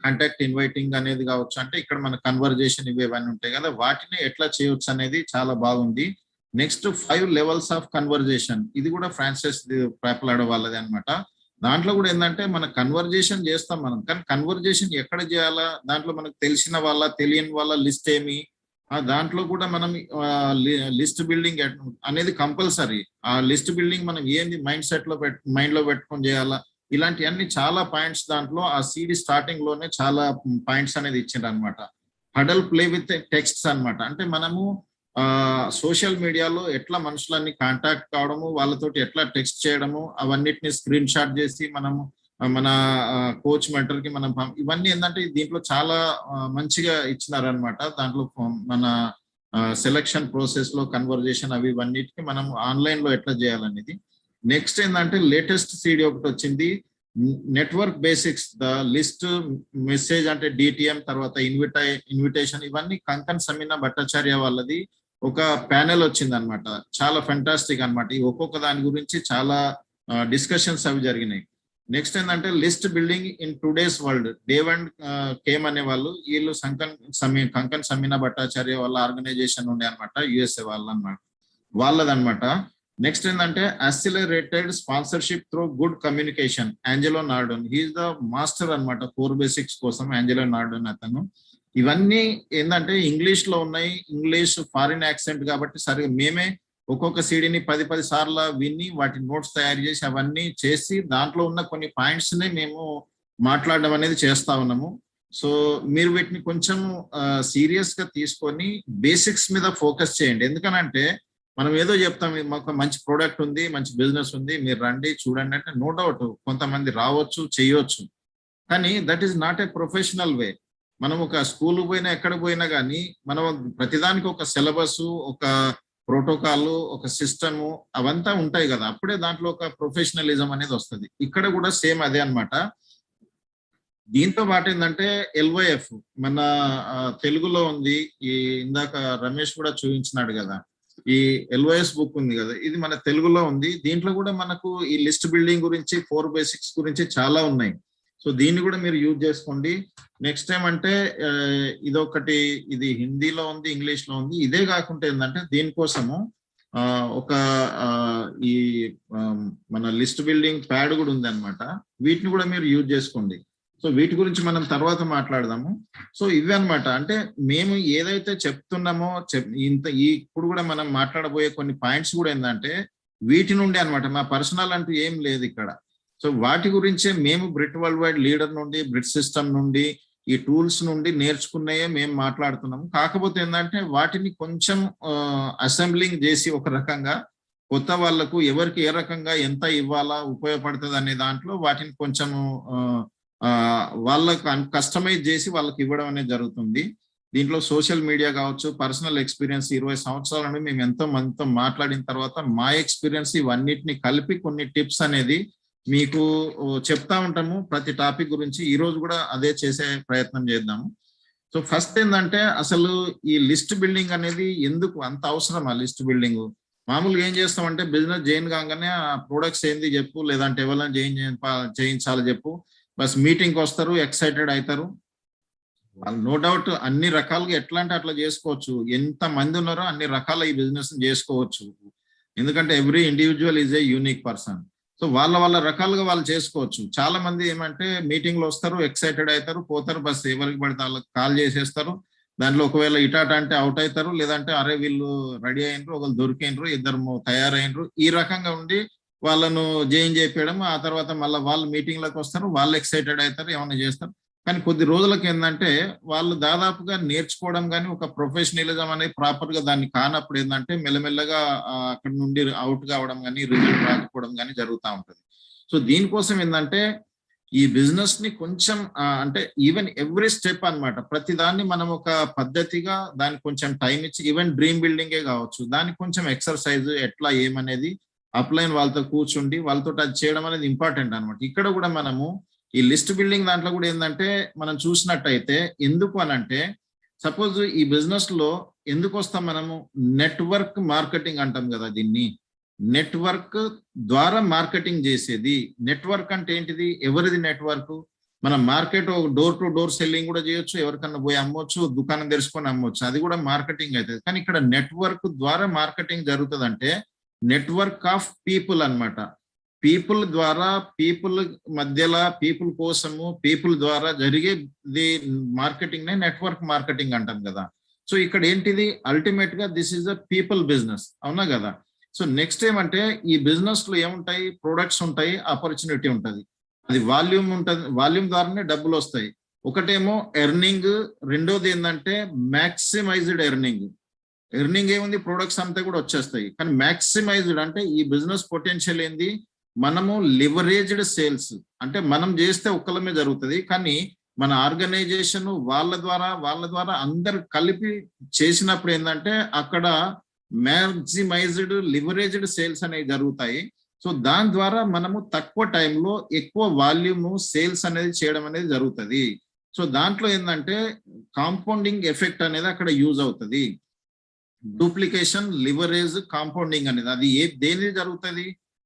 S1: కాంటాక్ట్ ఇన్వైటింగ్ అనేది కావచ్చు, అంటే ఇక్కడ మన కన్వర్జేషన్ ఇవన్నీ ఉంటాయి కదా, వాటిని ఎట్లా చేయొచ్చు అనేది చాలా బాగుంది. నెక్స్ట్ 5 లెవెల్స్ ఆఫ్ కన్వర్జేషన్, ఇది కూడా ఫ్రాన్సిస్ పాపులాడో వాళ్ళది అనమాట. దాంట్లో కూడా ఏంటంటే మన కన్వర్జేషన్ చేస్తాం మనం, కానీ కన్వర్జేషన్ ఎక్కడ చేయాలా, దాంట్లో మనకు తెలిసిన వాళ్ళ తెలియని వాళ్ళ లిస్ట్ ఏమి, దాంట్లో కూడా మనం లిస్ట్ బిల్డింగ్ అనేది కంపల్సరీ. ఆ లిస్ట్ బిల్డింగ్ మనం ఏంది మైండ్ సెట్ లో మైండ్ లో పెట్టుకొని చేయాలా, ఇలాంటివన్నీ చాలా పాయింట్స్ దాంట్లో ఆ సిడి స్టార్టింగ్ లోనే చాలా పాయింట్స్ అనేది ఇచ్చిండ్రు అనమాట. హడల్ ప్లే విత్ టెక్స్ట్స్ అనమాట, అంటే మనము సోషల్ మీడియాలో ఎట్లా మనుషులన్నీ కాంటాక్ట్ కావడము, వాళ్ళతోటి ఎట్లా టెక్స్ట్ చేయడము, అవన్నిటిని స్క్రీన్ షాట్ చేసి మనము మన కోచ్ మెంటర్ కి మనం ఇవన్నీ ఏంటంటే దీంట్లో చాలా మంచిగా ఇచ్చినారనమాట. దాంట్లో మన సెలక్షన్ ప్రాసెస్ లో కన్వర్జేషన్ అవి ఇవన్నిటికి మనం ఆన్లైన్ లో ఎట్లా చేయాలనేది. నెక్స్ట్ ఏంటంటే లేటెస్ట్ సిడి ఒకటి వచ్చింది, network basics the list message అంటే డిటిఎం, తర్వాత ఇన్విటేషన్, ఇవన్నీ కంకన్ సమీనా భట్టాచార్య వాళ్ళది ఒక ప్యానెల్ వచ్చింది అనమాట. చాలా ఫెంటాస్టిక్ అనమాట. ఈ ఒక్కొక్క దాని గురించి చాలా డిస్కషన్స్ అవి జరిగినాయి. నెక్స్ట్ ఏంటంటే list building in today's world. Dave and came అనే వాళ్ళు, వీళ్ళు కంకన్ సమీనా భట్టాచార్య వాళ్ళ ఆర్గనైజేషన్ ఉండే అనమాట, యుఎస్ఏ వాళ్ళ అనమాట, వాళ్ళదనమాట. నెక్స్ట్ ఏంటంటే accelerated sponsorship through good communication, Angelo Nardone, he's the master అనమాట 4 బేసిక్స్ కోసం, యాంజెలో నార్డన్ అతను. ఇవన్నీ ఏంటంటే ఇంగ్లీష్ లో ఉన్నాయి, ఇంగ్లీష్ ఫారిన్ యాక్సెంట్ కాబట్టి సరిగా మేమే ఒక్కొక్క సీడీని 10 సార్లు విని వాటి నోట్స్ తయారు చేసి అవన్నీ చేసి దాంట్లో ఉన్న కొన్ని పాయింట్స్ ని మేము మాట్లాడడం అనేది చేస్తా ఉన్నాము. సో మీరు వీటిని కొంచెం సీరియస్ గా తీసుకొని బేసిక్స్ మీద ఫోకస్ చేయండి. ఎందుకనంటే మనం ఏదో చెప్తాం, మాకు మంచి ప్రోడక్ట్ ఉంది, మంచి బిజినెస్ ఉంది, మీరు రండి చూడండి అంటే నో డౌట్ కొంతమంది రావచ్చు, చేయొచ్చు, కానీ that is not a professional వే. మనం ఒక స్కూల్ పోయినా ఎక్కడ పోయినా కానీ మనం ప్రతిదానికి ఒక సిలబస్, ఒక ప్రోటోకాల్, ఒక సిస్టము అవంతా ఉంటాయి కదా, అప్పుడే దాంట్లో ఒక ప్రొఫెషనలిజం అనేది వస్తుంది. ఇక్కడ కూడా సేమ్ అదే అన్నమాట. దీంతో పాటు ఏంటంటే ఎల్వైఎఫ్ మన తెలుగులో ఉంది, ఈ ఇందాక రమేష్ కూడా చూపించినాడు కదా, ఈ ఎల్వైఎస్ బుక్ ఉంది కదా, ఇది మన తెలుగులో ఉంది. దీంట్లో కూడా మనకు ఈ లిస్ట్ బిల్డింగ్ గురించి 4 బేసిక్స్ గురించి చాలా ఉన్నాయి. సో దీన్ని కూడా మీరు యూజ్ చేసుకోండి. నెక్స్ట్ టైం అంటే ఇదొకటి, ఇది హిందీలో ఉంది, ఇంగ్లీష్ లో ఉంది. ఇదే కాకుండా ఏంటంటే దీనికోసము ఒక ఈ మన లిస్ట్ బిల్డింగ్ ప్యాడ్ కూడా ఉంది అనమాట, వీటిని కూడా మీరు యూజ్ చేసుకోండి. సో వీటి గురించి మనం తర్వాత మాట్లాడదాము. సో ఇవి అనమాట, అంటే మేము ఏదైతే చెప్తున్నామో ఇప్పుడు కూడా మనం మాట్లాడబోయే కొన్ని పాయింట్స్ కూడా ఏంటంటే వీటి నుండి అనమాట, మా పర్సనల్ అంటూ ఏం లేదు ఇక్కడ. సో వాటి గురించే మేము బ్రిట్ వరల్డ్ వైడ్ లీడర్ నుండి, బ్రిట్ సిస్టమ్ నుండి, ఈ టూల్స్ నుండి నేర్చుకున్నాయే మేము మాట్లాడుతున్నాము. కాకపోతే ఏంటంటే వాటిని కొంచెం అసెంబ్లింగ్ చేసి ఒక రకంగా కొత్త వాళ్ళకు ఎవరికి ఏ రకంగా ఎంత ఇవ్వాలా, ఉపయోగపడుతుంది అనే దాంట్లో వాటిని కొంచెము వాళ్ళకు కస్టమైజ్ చేసి వాళ్ళకి ఇవ్వడం అనేది జరుగుతుంది. దీంట్లో సోషల్ మీడియా కావచ్చు, పర్సనల్ ఎక్స్పీరియన్స్ 20 సంవత్సరాల నుండి మేము ఎంతో మందితో మాట్లాడిన తర్వాత మా ఎక్స్పీరియన్స్ ఇవన్నిటిని కలిపి కొన్ని టిప్స్ అనేది మీకు చెప్తా ఉంటాము ప్రతి టాపిక్ గురించి. ఈ రోజు కూడా అదే చేసే ప్రయత్నం చేద్దాము. సో ఫస్ట్ ఏంటంటే అసలు ఈ లిస్ట్ బిల్డింగ్ అనేది ఎందుకు అంత అవసరం? ఆ లిస్ట్ బిల్డింగ్ మామూలుగా ఏం చేస్తామంటే బిజినెస్ జాయిన్ కాగానే ఆ ప్రొడక్ట్స్ ఏంది చెప్పు, లేదంటే ఎవరైనా చేయించాలి చెప్పు, బస్ మీటింగ్కి వస్తారు, ఎక్సైటెడ్ అవుతారు. వాళ్ళు నో డౌట్ అన్ని రకాలుగా ఎట్లా అంటే అట్లా చేసుకోవచ్చు, ఎంత మంది ఉన్నారో అన్ని రకాల ఈ బిజినెస్ చేసుకోవచ్చు. ఎందుకంటే every individual is a unique person. So వాళ్ళ రకాలుగా వాళ్ళు చేసుకోవచ్చు. చాలా మంది ఏమంటే మీటింగ్ లో వస్తారు, ఎక్సైటెడ్ అవుతారు, పోతారు, బస్ ఎవరికి పడితే వాళ్ళకి కాల్ చేసేస్తారు. దాంట్లో ఒకవేళ ఇటాట అంటే అవుట్ అవుతారు, లేదంటే అరే వీళ్ళు రెడీ అయినరు, ఒకళ్ళు దొరికినరు, ఇద్దరు తయారైనరు, ఈ రకంగా ఉండి వాళ్ళను జాయిన్ చేయడం. ఆ తర్వాత మళ్ళీ వాళ్ళు మీటింగ్ లకు వస్తారు, వాళ్ళు ఎక్సైటెడ్ అవుతారు, ఏమైనా చేస్తారు. కానీ కొద్ది రోజులకి ఏంటంటే వాళ్ళు దాదాపుగా నేర్చుకోవడం కానీ ఒక ప్రొఫెషనలిజం అనేది ప్రాపర్ గా దాన్ని కానప్పుడు ఏంటంటే మెల్లమెల్లగా అక్కడ నుండి అవుట్ కావడం కానీ, రిజల్ట్ రాకపోవడం కానీ జరుగుతూ ఉంటుంది. సో దీనికోసం ఏంటంటే ఈ బిజినెస్ ని కొంచెం అంటే ఈవెన్ ఎవ్రీ స్టెప్ అనమాట, ప్రతి దాన్ని మనం ఒక పద్ధతిగా దానికి కొంచెం టైం ఇచ్చి, ఈవెన్ డ్రీమ్ బిల్డింగే కావచ్చు, దానికి కొంచెం ఎక్సర్సైజ్ ఎట్లా ఏమనేది అప్లైన్ వాళ్ళతో కూర్చుండి వాళ్ళతో అది చేయడం అనేది ఇంపార్టెంట్ అనమాట. ఇక్కడ కూడా మనము ఈ లిస్ట్ బిల్డింగ్ దాంట్లో కూడా ఏంటంటే మనం చూసినట్టయితే ఎందుకు అనంటే, సపోజ్ ఈ బిజినెస్ లో ఎందుకు వస్తాం మనము, నెట్వర్క్ మార్కెటింగ్ అంటాం కదా దీన్ని. నెట్వర్క్ ద్వారా మార్కెటింగ్ చేసేది. నెట్వర్క్ అంటే ఏంటిది, ఎవరిది నెట్వర్క్? మన market door to door selling కూడా చేయొచ్చు, ఎవరికన్నా పోయి అమ్మొచ్చు, దుకాణం తెరుచుకొని అమ్మొచ్చు, అది కూడా మార్కెటింగ్ అవుతుంది. కానీ ఇక్కడ నెట్వర్క్ ద్వారా మార్కెటింగ్ జరుగుతుంది అంటే నెట్వర్క్ ఆఫ్ పీపుల్ అన్నమాట. పీపుల్ ద్వారా, పీపుల్ మధ్యలో, పీపుల్ కోసము, పీపుల్ ద్వారా జరిగేది మార్కెటింగ్ నే నెట్వర్క్ మార్కెటింగ్ అంటాం కదా. సో ఇక్కడ ఏంటిది, అల్టిమేట్ గా this is a people business, అవునా కదా. సో నెక్స్ట్ ఏమంటే ఈ బిజినెస్ లో ఏముంటాయి, ప్రొడక్ట్స్ ఉంటాయి, ఆపర్చునిటీ ఉంటుంది, అది వాల్యూమ్ ఉంటుంది, వాల్యూమ్ ద్వారానే డబ్బులు వస్తాయి. ఒకటేమో ఎర్నింగ్, రెండోది ఏంటంటే మ్యాక్సిమైజ్డ్ ఎర్నింగ్. ఎర్నింగ్ ఏముంది, ప్రొడక్ట్స్ అంతా కూడా వచ్చేస్తాయి. కానీ మ్యాక్సిమైజ్డ్ అంటే ఈ బిజినెస్ పొటెన్షియల్ ఏంది, మనము లివరేజ్డ్ సేల్స్ అంటే మనం చేస్తే ఒక్కలమే జరుగుతుంది, కానీ మన ఆర్గనైజేషన్ వాళ్ళ ద్వారా అందరు కలిపి చేసినప్పుడు ఏంటంటే అక్కడ మ్యాక్సిమైజ్డ్ లివరేజ్డ్ సేల్స్ అనేవి జరుగుతాయి. సో దాని ద్వారా మనము తక్కువ టైంలో ఎక్కువ వాల్యూమ్ సేల్స్ అనేది చేయడం అనేది జరుగుతుంది. సో దాంట్లో ఏంటంటే కాంపౌండింగ్ ఎఫెక్ట్ అనేది అక్కడ యూజ్ అవుతుంది. డూప్లికేషన్, లివరేజ్, కాంపౌండింగ్ అనేది అది దేని జరుగుతుంది,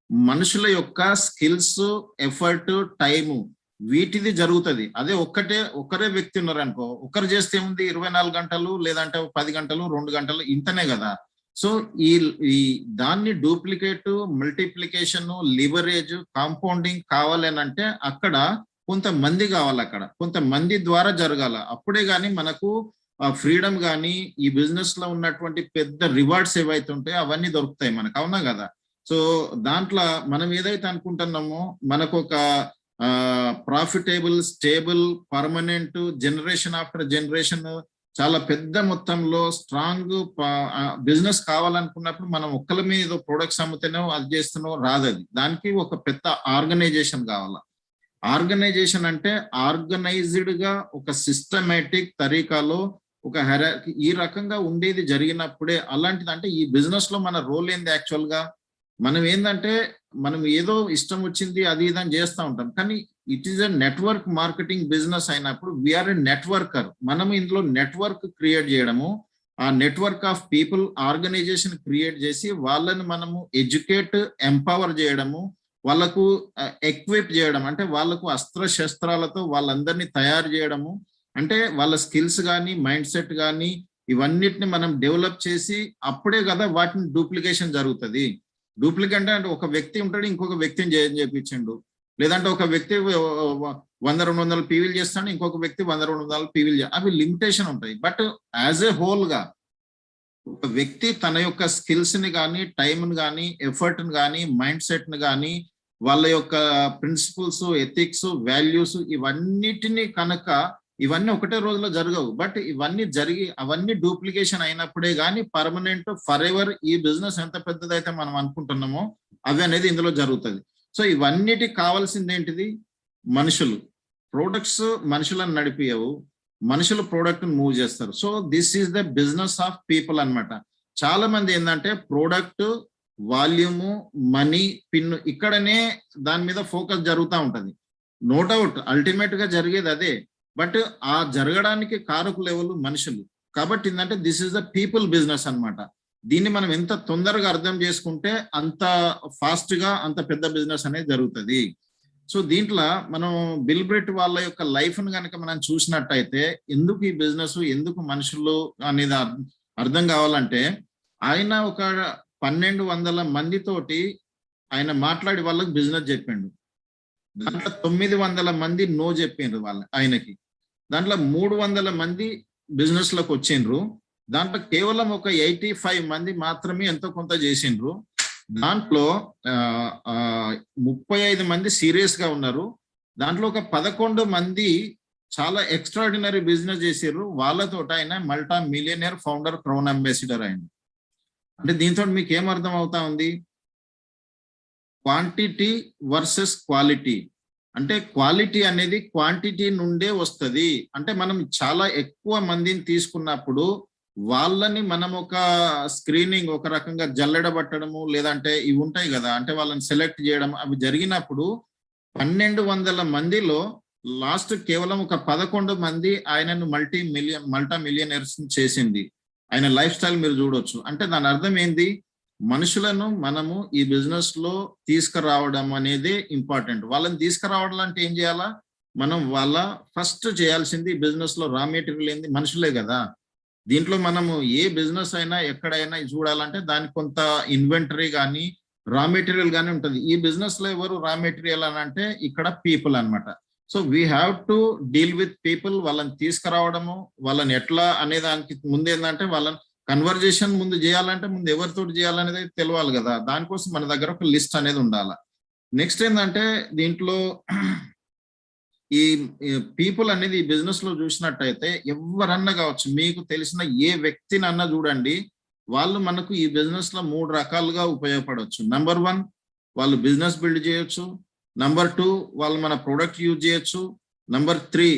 S1: మనుషుల యొక్క స్కిల్స్, ఎఫర్ట్, టైము వీటిది జరుగుతుంది. అదే ఒక్కరే వ్యక్తి ఉన్నారు అనుకో, ఒకరు చేస్తే ఏముంది 24 గంటలు లేదంటే 10 గంటలు 2 గంటలు ఇంతనే కదా. సో ఈ దాన్ని డూప్లికేట్, మల్టిప్లికేషన్, లివరేజ్, కాంపౌండింగ్ కావాలి అని అంటే అక్కడ కొంతమంది కావాలి, అక్కడ కొంతమంది ద్వారా జరగాల. అప్పుడే గాని మనకు ఫ్రీడమ్ కానీ ఈ బిజినెస్ లో ఉన్నటువంటి పెద్ద రివార్డ్స్ ఏవైతే ఉంటాయో అవన్నీ దొరుకుతాయి మనకు, అవునా కదా. సో దాంట్లో మనం ఏదైతే అనుకుంటున్నామో మనకు ఒక profitable, stable, permanent, generation after generation చాలా పెద్ద మొత్తంలో స్ట్రాంగ్ బిజినెస్ కావాలనుకున్నప్పుడు మనం ఒక్కల మీద ప్రొడక్ట్స్ అమ్ముతేనో అది చేస్తేనో రాదది. దానికి ఒక పెద్ద ఆర్గనైజేషన్ కావాలా. ఆర్గనైజేషన్ అంటే ఆర్గనైజ్డ్ గా ఒక సిస్టమేటిక్ తరీకాలో ఒక ఈ రకంగా ఉండేది జరిగినప్పుడే. అలాంటిది అంటే ఈ బిజినెస్ లో మన రోల్ ఏంది యాక్చువల్ గా, మనం ఏంటంటే మనం ఏదో ఇష్టం వచ్చింది అది ఇదని చేస్తూ ఉంటాం, కానీ it is a network marketing business అయినప్పుడు వీఆర్ ఎ నెట్వర్కర్. మనం ఇందులో నెట్వర్క్ క్రియేట్ చేయడము, ఆ network of people organization create చేసి వాళ్ళని మనము ఎడ్యుకేట్, ఎంపవర్ చేయడము, వాళ్ళకు ఎక్విప్ చేయడం అంటే వాళ్ళకు అస్త్ర శస్త్రాలతో వాళ్ళందరినీ తయారు చేయడము, అంటే వాళ్ళ స్కిల్స్ కానీ మైండ్ సెట్ కానీ ఇవన్నిటిని మనం డెవలప్ చేసి అప్పుడే కదా వాటిని డూప్లికేషన్ జరుగుతుంది. డూప్లికేట్ అంటే ఒక వ్యక్తి ఉంటాడు, ఇంకొక వ్యక్తిని చేయించిండు, లేదంటే ఒక వ్యక్తి 100-200 పీవీలు చేస్తాడు, ఇంకొక వ్యక్తి 100-200 పీవీలు అవి లిమిటేషన్ ఉంటాయి. బట్ యాజ్ ఎ హోల్ గా ఒక వ్యక్తి తన యొక్క స్కిల్స్ ని కానీ, టైంని కానీ, ఎఫర్ట్ ని కానీ, మైండ్ సెట్ ని కానీ, వాళ్ళ యొక్క ప్రిన్సిపల్స్, ఎథిక్స్, వాల్యూస్ ఇవన్నిటిని కనుక ఇవన్నీ ఒకటే రోజులో జరగవు. బట్ ఇవన్నీ జరిగి అవన్నీ డూప్లికేషన్ అయినప్పుడే కానీ పర్మనెంట్ ఫర్ ఎవర్ ఈ బిజినెస్ ఎంత పెద్దదైతే మనం అనుకుంటున్నామో అవి అనేది ఇందులో జరుగుతుంది. సో ఇవన్నిటికి కావాల్సింది ఏంటిది, మనుషులు. ప్రోడక్ట్స్ మనుషులను నడిపియవు, మనుషులు ప్రోడక్ట్ మూవ్ చేస్తారు. So this is the business of people అన్నమాట. చాలా మంది ఏంటంటే ప్రోడక్ట్, వాల్యూము, మనీ, పిన్ ఇక్కడనే దాని మీద ఫోకస్ జరుగుతూ ఉంటది. నో డౌట్ అల్టిమేట్ గా జరిగేది అదే, బట్ ఆ జరగడానికి కారకులు ఎవరు, మనుషులు. కాబట్టి ఏంటంటే this is the people business అన్నమాట. దీన్ని మనం ఎంత తొందరగా అర్థం చేసుకుంటే అంత ఫాస్ట్ గా అంత పెద్ద బిజినెస్ అనేది జరుగుతుంది. సో దీంట్లో మనం బిల్ బ్రెట్ వాళ్ళ యొక్క లైఫ్ ను కనుక మనం చూసినట్టయితే ఎందుకు ఈ బిజినెస్, ఎందుకు మనుషులు అనేది అర్థం కావాలంటే ఆయన ఒక 1200 మందితోటి ఆయన మాట్లాడి వాళ్ళకి బిజినెస్ చెప్పిండు. దాంట్లో 900 మంది నో చెప్పిండ్రు ఆయనకి. దాంట్లో 300 మంది బిజినెస్ లోకి వచ్చిండ్రు. దాంట్లో కేవలం ఒక 85 మంది మాత్రమే ఎంతో కొంత చేసిండ్రు. దాంట్లో 35 మంది సీరియస్ గా ఉన్నారు. దాంట్లో ఒక 11 మంది చాలా ఎక్స్ట్రాడినరీ బిజినెస్ చేసారు. వాళ్ళతో ఆయన Malta millionaire founder, crown ambassador అయింది. అంటే దీంతో మీకు ఏం అర్థం అవుతా ఉంది, క్వాంటిటీ వర్సెస్ క్వాలిటీ. అంటే క్వాలిటీ అనేది క్వాంటిటీ నుండే వస్తుంది. అంటే మనం చాలా ఎక్కువ మందిని తీసుకున్నప్పుడు వాళ్ళని మనం ఒక స్క్రీనింగ్, ఒక రకంగా జల్లెడబట్టడము, లేదంటే ఇవి ఉంటాయి కదా, అంటే వాళ్ళని సెలెక్ట్ చేయడం, అవి జరిగినప్పుడు 1200 మందిలో లాస్ట్ కేవలం ఒక 11 మంది ఆయనను మల్టా మిలియనర్స్ చేసింది. ఆయన లైఫ్ స్టైల్ మీరు చూడొచ్చు. అంటే దాని అర్థం ఏంది, మనుషులను మనము ఈ బిజినెస్ లో తీసుకురావడం అనేది ఇంపార్టెంట్. వాళ్ళని తీసుకురావడం అంటే ఏం చేయాలా, మనం వాళ్ళ ఫస్ట్ చేయాల్సింది బిజినెస్ లో రా మెటీరియల్ ఏంది, మనుషులే కదా. దీంట్లో మనము ఏ బిజినెస్ అయినా ఎక్కడైనా చూడాలంటే దానికి కొంత ఇన్వెంటరీ కానీ రా మెటీరియల్ కానీ ఉంటుంది. ఈ బిజినెస్ లో ఎవరు రా మెటీరియల్ అని అంటే ఇక్కడ పీపుల్ అన్నమాట. So we have to deal with people. వాళ్ళని తీసుకురావడము, వాళ్ళని ఎట్లా అనే దానికి ముందు ఏంటంటే వాళ్ళని కన్వర్జేషన్ ముందు చేయాలంటే ముందు ఎవరితో చేయాలనేది తెలియాలి కదా. దానికోసం మన దగ్గర ఒక లిస్ట్ అనేది ఉండాలి. నెక్స్ట్ ఏంటంటే దీంట్లో ఈ పీపుల్ అనేది ఈ బిజినెస్ లో చూసినట్టయితే ఎవరన్నా కావచ్చు, మీకు తెలిసిన ఏ వ్యక్తిని అన్నా చూడండి, వాళ్ళు మనకు ఈ బిజినెస్ లో 3 రకాలుగా ఉపయోగపడవచ్చు. నంబర్ 1 వాళ్ళు బిజినెస్ బిల్డ్ చేయొచ్చు. నంబర్ 2 వాళ్ళు మన ప్రోడక్ట్ యూజ్ చేయొచ్చు. నంబర్ 3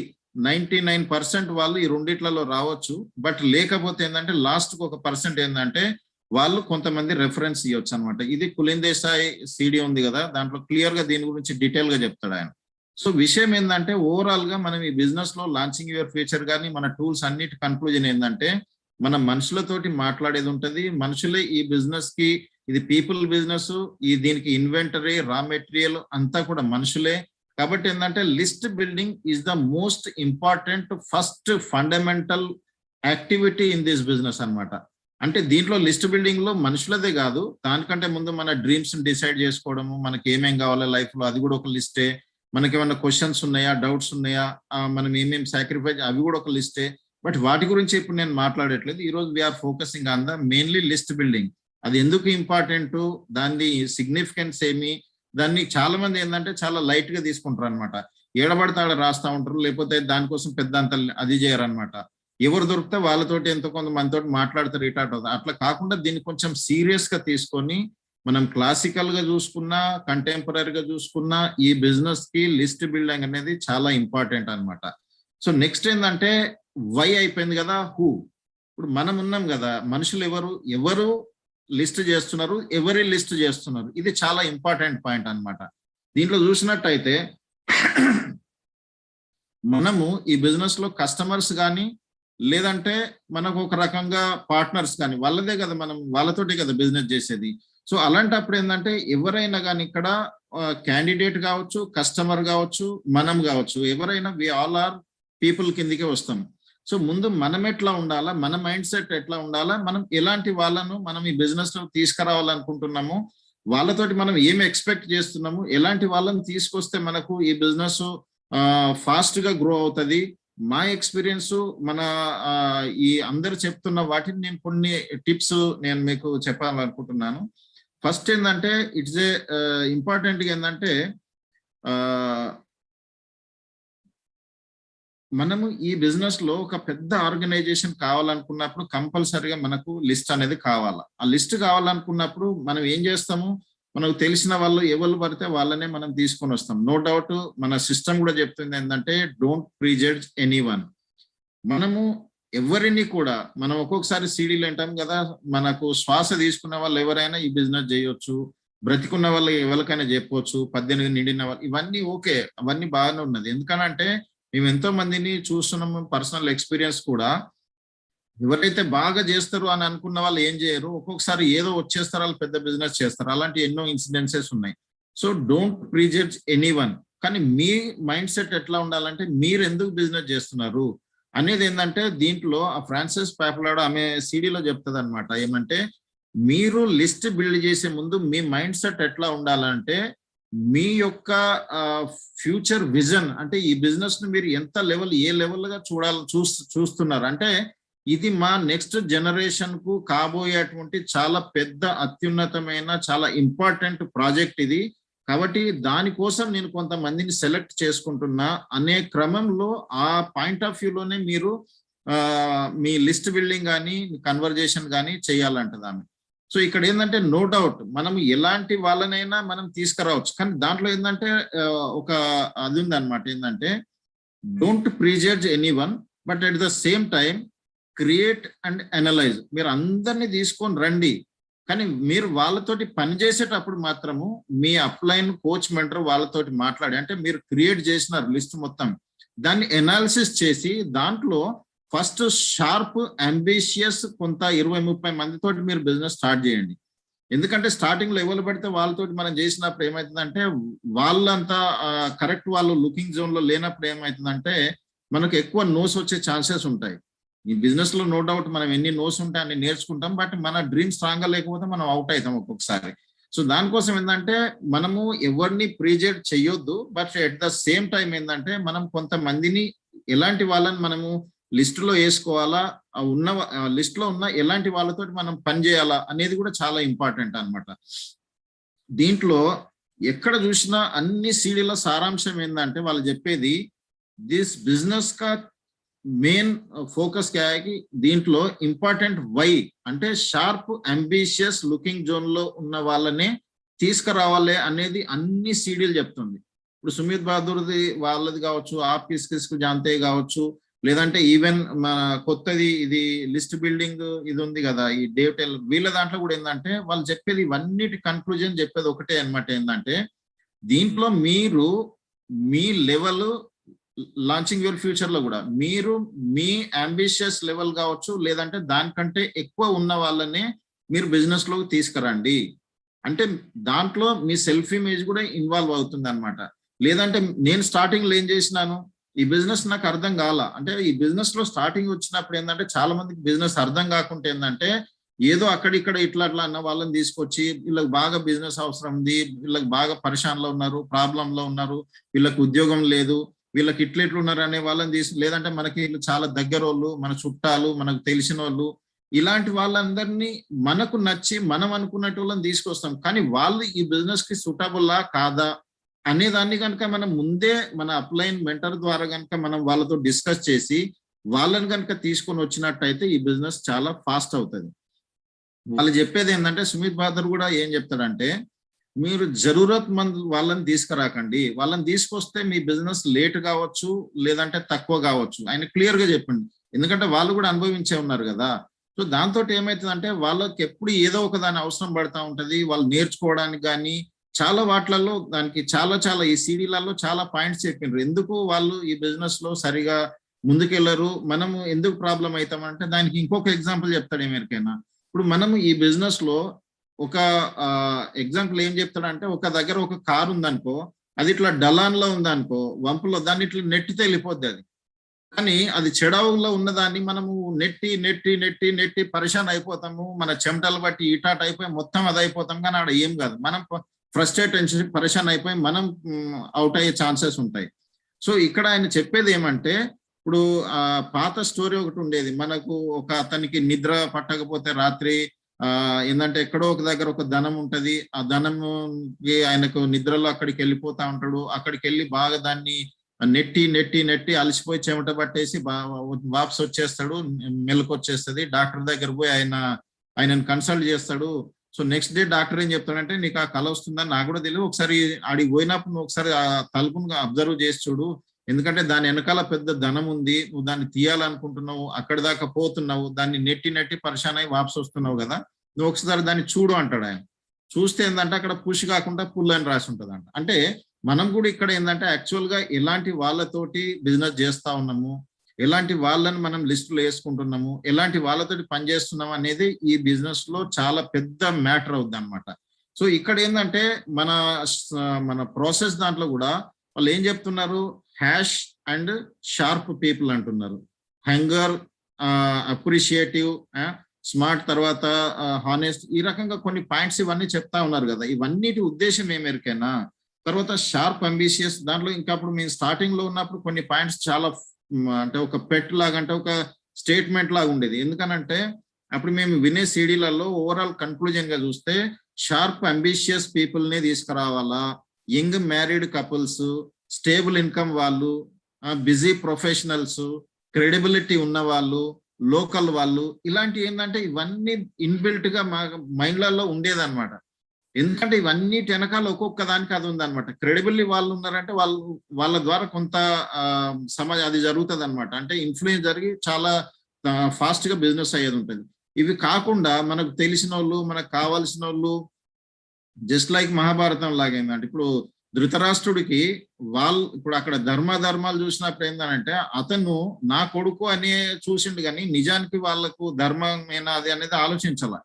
S1: 99% వాళ్ళు ఈ రెండిట్లలో రావచ్చు. బట్ లేకపోతే ఏంటంటే లాస్ట్ కు 1% ఏంటంటే వాళ్ళు కొంతమంది రెఫరెన్స్ ఇవ్వచ్చు అనమాట. ఇది కులిన్ దేశాయ్ సిడి ఉంది కదా, దాంట్లో క్లియర్ గా దీని గురించి డీటెయిల్ గా చెప్తాడు ఆయన. సో విషయం ఏంటంటే ఓవరాల్ గా మనం ఈ బిజినెస్ లో లాంచింగ్ యువర్ ఫ్యూచర్ కానీ మన టూల్స్ అన్నిటి కన్క్లూజన్ ఏంటంటే మనం మనుషులతోటి మాట్లాడేది ఉంటది. మనుషులే ఈ బిజినెస్ కి ఇది పీపుల్ బిజినెస్, ఈ దీనికి ఇన్వెంటరీ, రా మెటీరియల్ అంతా కూడా మనుషులే. కాబట్టి ఏంటంటే list building is the most important first fundamental activity in this business అన్నమాట. అంటే దీంట్లో లిస్ట్ బిల్డింగ్ లో మనుషులదే కాదు, దానికంటే ముందు మన డ్రీమ్స్ డిసైడ్ చేసుకోవడము, మనకి ఏమేం కావాలో లైఫ్ లో అది కూడా ఒక లిస్టే. మనకి ఏమైనా క్వశ్చన్స్ ఉన్నాయా, డౌట్స్ ఉన్నాయా, మనం ఏమేమి సాక్రిఫైస్, అవి కూడా ఒక లిస్టే. బట్ వాటి గురించి ఇప్పుడు నేను మాట్లాడట్లేదు. ఈ రోజు we're focusing on the mainly list building. అది ఎందుకు ఇంపార్టెంట్, దాని సిగ్నిఫికెన్స్ ఏమి, దాన్ని చాలా మంది ఏంటంటే చాలా లైట్ గా తీసుకుంటారు అనమాట. ఏడబడితే ఆడ రాస్తా ఉంటారు, లేకపోతే దానికోసం పెద్ద అంత అది చేయరు అనమాట. ఎవరు దొరికితే వాళ్ళతోటి ఎంతో కొంత మనతోటి మాట్లాడతారు, ఇటాట్ అవుతారు. అట్లా కాకుండా దీన్ని కొంచెం సీరియస్ గా తీసుకొని మనం క్లాసికల్ గా చూసుకున్నా, కంటెంపరీగా చూసుకున్నా, ఈ బిజినెస్ కి లిస్ట్ బిల్డింగ్ అనేది చాలా ఇంపార్టెంట్ అన్నమాట. సో నెక్స్ట్ ఏంటంటే వై అయిపోయింది కదా, హూ. ఇప్పుడు మనం ఉన్నాం కదా, మనుషులు ఎవరు లిస్ట్ చేస్తున్నారు, ఎవరి లిస్ట్ చేస్తున్నారు, ఇది చాలా ఇంపార్టెంట్ పాయింట్ అన్నమాట. దీంట్లో చూసినట్టయితే మనము ఈ బిజినెస్ లో కస్టమర్స్ కానీ, లేదంటే మనకు ఒక రకంగా పార్ట్నర్స్ కానీ, వాళ్ళదే కదా, మనం వాళ్ళతోటే కదా బిజినెస్ చేసేది. సో అలాంటప్పుడు ఏంటంటే ఎవరైనా కానీ ఇక్కడ క్యాండిడేట్ కావచ్చు, కస్టమర్ కావచ్చు, మనం కావచ్చు, ఎవరైనా వి ఆల్ ఆర్ పీపుల్ కిందికే వస్తాం. సో ముందు మనం ఎట్లా ఉండాలా, మన మైండ్ సెట్ ఎట్లా ఉండాలా, మనం ఎలాంటి వాళ్ళను మనం ఈ బిజినెస్ లో తీసుకురావాలనుకుంటున్నాము, వాళ్ళతోటి మనం ఏమి ఎక్స్పెక్ట్ చేస్తున్నాము, ఎలాంటి వాళ్ళని తీసుకొస్తే మనకు ఈ బిజినెస్ ఫాస్ట్ గా గ్రో అవుతుంది. మా ఎక్స్పీరియన్స్, మన ఈ అందరు చెప్తున్న వాటిని నేను కొన్ని టిప్స్ నేను మీకు చెప్పాలనుకుంటున్నాను. ఫస్ట్ ఏంటంటే ఇట్స్ ఏ ఇంపార్టెంట్ ఏంటంటే మనము ఈ బిజినెస్ లో ఒక పెద్ద ఆర్గనైజేషన్ కావాలనుకున్నప్పుడు కంపల్సరిగా మనకు లిస్ట్ అనేది కావాలా. ఆ లిస్ట్ కావాలనుకున్నప్పుడు మనం ఏం చేస్తాము, మనకు తెలిసిన వాళ్ళు ఎవరు పడితే వాళ్ళనే మనం తీసుకొని వస్తాం. నో డౌట్ మన సిస్టమ్ కూడా చెప్తుంది ఏంటంటే డోంట్ ప్రీజడ్జ్ ఎనీవన్. మనము ఎవరిని కూడా, మనం ఒక్కొక్కసారి సీడీలు అంటాం కదా, మనకు శ్వాస తీసుకున్న వాళ్ళు ఎవరైనా ఈ బిజినెస్ చేయొచ్చు, బ్రతికున్న వాళ్ళు ఎవరికైనా చెప్పవచ్చు, 18 నిండిన వాళ్ళు, ఇవన్నీ ఓకే, అవన్నీ బాగానే ఉన్నది. ఎందుకనంటే మేము ఎంతో మందిని చూస్తున్నాము, పర్సనల్ ఎక్స్పీరియన్స్ కూడా. ఎవరైతే బాగా చేస్తారు అని అనుకున్న వాళ్ళు ఏం చేయరు, ఒక్కొక్కసారి ఏదో వచ్చేస్తారు, వాళ్ళు పెద్ద బిజినెస్ చేస్తారు. అలాంటి ఎన్నో ఇన్సిడెన్సెస్ ఉన్నాయి. So don't prejudge anyone. కానీ మీ మైండ్ సెట్ ఎట్లా ఉండాలంటే మీరు ఎందుకు బిజినెస్ చేస్తున్నారు అనేది ఏంటంటే దీంట్లో ఆ ఫ్రాన్సిస్ పాపులాడో ఆమె సిడీలో చెప్తుంది అనమాట. ఏమంటే మీరు లిస్ట్ బిల్డ్ చేసే ముందు మీ మైండ్ సెట్ ఎట్లా ఉండాలంటే మీ యొక్క ఫ్యూచర్ విజన్, అంటే ఈ బిజినెస్ ను మీరు ఎంత లెవెల్, ఏ లెవెల్ గా చూస్తున్నారు అంటే ఇది మా నెక్స్ట్ జనరేషన్ కు కాబోయేటువంటి చాలా పెద్ద, అత్యున్నతమైన, చాలా ఇంపార్టెంట్ ప్రాజెక్ట్ ఇది. కాబట్టి దానికోసం నేను కొంతమందిని సెలెక్ట్ చేసుకుంటున్నా అనే క్రమంలో ఆ పాయింట్ ఆఫ్ వ్యూలోనే మీరు మీ లిస్ట్ బిల్డింగ్ కానీ కన్వర్జేషన్ కానీ చేయాలంటది ఆమె. సో ఇక్కడ ఏంటంటే నో డౌట్ మనం ఎలాంటి వాళ్ళనైనా మనం తీసుకురావచ్చు, కానీ దాంట్లో ఏంటంటే ఒక అది ఉంది అనమాట. ఏంటంటే don't prejudge anyone, but at the same time create and analyse. మీరు అందరినీ తీసుకొని రండి, కానీ మీరు వాళ్ళతోటి పనిచేసేటప్పుడు మాత్రము మీ అప్లైన్ కోచ్ మెంటర్ వాళ్ళతోటి మాట్లాడి, అంటే మీరు క్రియేట్ చేసిన లిస్ట్ మొత్తం దాన్ని ఎనాలిసిస్ చేసి దాంట్లో ఫస్ట్ షార్ప్, అంబిషియస్ కొంత 20-30 మందితోటి మీరు బిజినెస్ స్టార్ట్ చేయండి. ఎందుకంటే స్టార్టింగ్ లో ఎవరు పడితే వాళ్ళతోటి మనం చేసినప్పుడు ఏమవుతుందంటే వాళ్ళంతా కరెక్ట్ వాళ్ళు లుకింగ్ జోన్ లో లేనప్పుడు ఏమవుతుందంటే మనకు ఎక్కువ నోస్ వచ్చే ఛాన్సెస్ ఉంటాయి. ఈ బిజినెస్ లో నో డౌట్ మనం ఎన్ని నోస్ ఉంటాయి అన్ని నేర్చుకుంటాం, బట్ మన డ్రీమ్ స్ట్రాంగ్ గా లేకపోతే మనం అవుట్ అవుతాం ఒక్కొక్కసారి. సో దానికోసం ఏంటంటే మనము ఎవరిని ప్రీజెడ్ చెయ్యొద్దు, but at the same time ఏంటంటే మనం కొంతమందిని ఎలాంటి వాళ్ళని మనము లిస్ట్ లో వేసుకోవాలా, ఉన్న లిస్ట్ లో ఉన్న ఎలాంటి వాళ్ళతో మనం పని చేయాలా అనేది కూడా చాలా ఇంపార్టెంట్ అన్నమాట. దీంట్లో ఎక్కడ చూసినా అన్ని సీడీల సారాంశం ఏంటంటే వాళ్ళు చెప్పేది దిస్ బిజినెస్ కా మెయిన్ ఫోకస్ కి దీంట్లో ఇంపార్టెంట్ వై అంటే షార్ప్, అంబిషియస్, లుకింగ్ జోన్ లో ఉన్న వాళ్ళనే తీసుకురావాలి అనేది అన్ని సీడీలు చెప్తుంది. ఇప్పుడు సుమిత్ బహదూర్ది వాళ్ళది కావచ్చు, ఆఫీస్ కిస్కు జాంతే కావచ్చు, లేదంటే ఈవెన్ మన కొత్తది ఇది లిస్ట్ బిల్డింగ్ ఇది ఉంది కదా, ఈ డేవ్ టైలర్, వీళ్ళ దాంట్లో కూడా ఏంటంటే వాళ్ళు చెప్పేది ఇవన్నిటి కన్క్లూజన్ చెప్పేది ఒకటే అనమాట. ఏంటంటే దీంట్లో మీరు మీ లెవెల్ లాంచింగ్ యువర్ ఫ్యూచర్ లో కూడా మీరు మీ అంబిషియస్ లెవెల్ కావచ్చు, లేదంటే దానికంటే ఎక్కువ ఉన్న వాళ్ళనే మీరు బిజినెస్ లోకి తీసుకురండి. అంటే దాంట్లో మీ సెల్ఫ్ ఇమేజ్ కూడా ఇన్వాల్వ్ అవుతుంది అనమాట. లేదంటే నేను స్టార్టింగ్ లో ఏం చేసినాను, ఈ బిజినెస్ నాకు అర్థం కాల అంటే, ఈ బిజినెస్ లో స్టార్టింగ్ వచ్చినప్పుడు ఏంటంటే చాలా మందికి బిజినెస్ అర్థం కాకుండా ఏంటంటే ఏదో అక్కడిక్కడ ఇట్లా అట్లా అన్న వాళ్ళని తీసుకొచ్చి వీళ్ళకి బాగా బిజినెస్ అవసరం ఉంది, వీళ్ళకి బాగా పరిశాన్లో ఉన్నారు, ప్రాబ్లం లో ఉన్నారు, వీళ్ళకి ఉద్యోగం లేదు, వీళ్ళకి ఇట్లా ఉన్నారు అనే వాళ్ళని లేదంటే మనకి వీళ్ళు చాలా దగ్గర వాళ్ళు, మన చుట్టాలు, మనకు తెలిసిన వాళ్ళు, ఇలాంటి వాళ్ళందరినీ మనకు నచ్చి మనం అనుకున్నట్టు వాళ్ళని తీసుకొస్తాం. కానీ వాళ్ళు ఈ బిజినెస్ కి సూటబుల్లా కాదా అనేదాన్ని కనుక మనం ముందే మన అప్లైన్ మెంటర్ ద్వారా కనుక మనం వాళ్ళతో డిస్కస్ చేసి వాళ్ళని కనుక తీసుకొని వచ్చినట్టయితే ఈ బిజినెస్ చాలా ఫాస్ట్ అవుతుంది. వాళ్ళు చెప్పేది ఏంటంటే, సుమిత్ బాదర్ కూడా ఏం చెప్తాడంటే, మీరు జరూరత్ మంద్ వాళ్ళని తీసుకురాకండి, వాళ్ళని తీసుకొస్తే మీ బిజినెస్ లేట్ కావచ్చు లేదంటే తక్కువ కావచ్చు. ఆయన క్లియర్ గా చెప్పండి, ఎందుకంటే వాళ్ళు కూడా అనుభవించే ఉన్నారు కదా. సో దాంతో ఏమవుతుందంటే వాళ్ళకి ఎప్పుడు ఏదో ఒక దాని అవసరం పడతా ఉంటది, వాళ్ళు నేర్చుకోవడానికి కానీ చాలా వాటిలలో దానికి చాలా చాలా ఈ సీడీలలో చాలా పాయింట్స్ చెప్పిండ్రు, ఎందుకు వాళ్ళు ఈ బిజినెస్ లో సరిగా ముందుకెళ్లరు, మనము ఎందుకు ప్రాబ్లం అవుతామంటే దానికి ఇంకొక ఎగ్జాంపుల్ చెప్తాడు ఎవరికైనా. ఇప్పుడు మనము ఈ బిజినెస్ లో ఒక ఎగ్జాంపుల్ ఏం చెప్తాడంటే, ఒక దగ్గర ఒక కారు ఉందనుకో, అది ఇట్లా డలాన్ లో ఉందనుకో, వంపులో దాన్ని ఇట్లా నెట్టితే వెళ్ళిపోద్ది అది. కానీ అది చెడవులో ఉన్నదాన్ని మనము నెట్టి నెట్టి నెట్టి నెట్టి పరిశాన్ అయిపోతాము, మన చెమటలు బట్టి ఈటాట్ అయిపోయి మొత్తం అది అయిపోతాం, కానీ ఆడ ఏం కాదు, మనం ఫ్రస్ట్రేట్ పరిశాన్ అయిపోయి మనం అవుట్ అయ్యే ఛాన్సెస్ ఉంటాయి. సో ఇక్కడ ఆయన చెప్పేది ఏమంటే, ఇప్పుడు పాత స్టోరీ ఒకటి ఉండేది మనకు, ఒక అతనికి నిద్ర పట్టకపోతే రాత్రి ఏంటంటే ఎక్కడో ఒక దగ్గర ఒక ధనం ఉంటది, ఆ ధనము ఆయనకు నిద్రలో అక్కడికి వెళ్ళిపోతా ఉంటాడు, అక్కడికి వెళ్ళి బాగా దాన్ని నెట్టి నెట్టి నెట్టి అలసిపోయి చెమట పట్టేసి వాపస్ వచ్చేస్తాడు, మెలకు వచ్చేస్తుంది, డాక్టర్ దగ్గర పోయి ఆయనను కన్సల్ట్ చేస్తాడు. సో నెక్స్ట్ డే డాక్టర్ ఏం చెప్తాడంటే, నీకు ఆ కళ వస్తుందని నాకు కూడా తెలియదు, ఒకసారి ఆడికి పోయినప్పుడు నువ్వు ఒకసారి ఆ తలుపును అబ్జర్వ్ చేసి చూడు, ఎందుకంటే దాని వెనకాల పెద్ద ధనం ఉంది, నువ్వు దాన్ని తీయాలనుకుంటున్నావు, అక్కడి దాకా పోతున్నావు, దాన్ని నెట్టి నెట్టి పరిశాన్ అయి వాపస్ వస్తున్నావు కదా, నువ్వు ఒకసారి దాన్ని చూడు అంటాడు ఆయన. చూస్తే ఏంటంటే అక్కడ పుష్ కాకుండా పుల్ అని రాసి ఉంటుంది అంట. అంటే మనం కూడా ఇక్కడ ఏంటంటే యాక్చువల్ గా ఎలాంటి వాళ్ళతోటి బిజినెస్ చేస్తా ఉన్నాము, ఎలాంటి వాళ్ళని మనం లిస్టులో వేసుకుంటున్నాము, ఎలాంటి వాళ్ళతోటి పనిచేస్తున్నాము అనేది ఈ బిజినెస్ లో చాలా పెద్ద మ్యాటర్ అవుద్ది అనమాట. సో ఇక్కడ ఏంటంటే మన ప్రాసెస్ దాంట్లో కూడా వాళ్ళు ఏం చెప్తున్నారు, హ్యాష్ అండ్ షార్ప్ పీపుల్ అంటున్నారు. హంగర్, అప్రిషియేటివ్, స్మార్ట్, తర్వాత హానెస్ట్, ఈ రకంగా కొన్ని పాయింట్స్ ఇవన్నీ చెప్తా ఉన్నారు కదా. ఇవన్నిటి ఉద్దేశం ఏమేరికైనా తర్వాత షార్ప్ అంబిషియస్, దాంట్లో ఇంకా అప్పుడు మేము స్టార్టింగ్ లో ఉన్నప్పుడు కొన్ని పాయింట్స్ చాలా అంటే ఒక పెట్ లాగా, అంటే ఒక స్టేట్మెంట్ లాగా ఉండేది. ఎందుకనంటే అప్పుడు మేము వినే సీడీలలో ఓవరాల్ కన్క్లూజన్ గా చూస్తే షార్ప్ అంబిషియస్ పీపుల్ ని తీసుకురావాలా, young married couples, stable income వాళ్ళు, బిజీ ప్రొఫెషనల్స్, క్రెడిబిలిటీ ఉన్న వాళ్ళు, లోకల్ వాళ్ళు, ఇలాంటి ఏంటంటే ఇవన్నీ ఇన్బిల్ట్ గా మా మైండ్లలో ఉండేదన్నమాట. ఎందుకంటే ఇవన్నీ వెనకాల ఒక్కొక్క దానికి అది ఉందన్నమాట. క్రెడిబిలిటీ వాళ్ళు ఉన్నారంటే వాళ్ళ ద్వారా కొంత సమాజం అది జరుగుతుంది అనమాట, అంటే ఇన్ఫ్లుయెన్స్ జరిగి చాలా ఫాస్ట్ గా బిజినెస్ అయ్యేది ఉంటుంది. ఇవి కాకుండా మనకు తెలిసిన వాళ్ళు, మనకు కావాల్సిన వాళ్ళు, జస్ట్ లైక్ మహాభారతం లాగైందంటే ఇప్పుడు ధృతరాష్ట్రుడికి ఇప్పుడు అక్కడ ధర్మాలు చూసినప్పుడు ఏంటంటే అతను నా కొడుకు అని చూసిండు, కానీ నిజానికి వాళ్ళకు ధర్మమేనా అది అనేది ఆలోచించాల.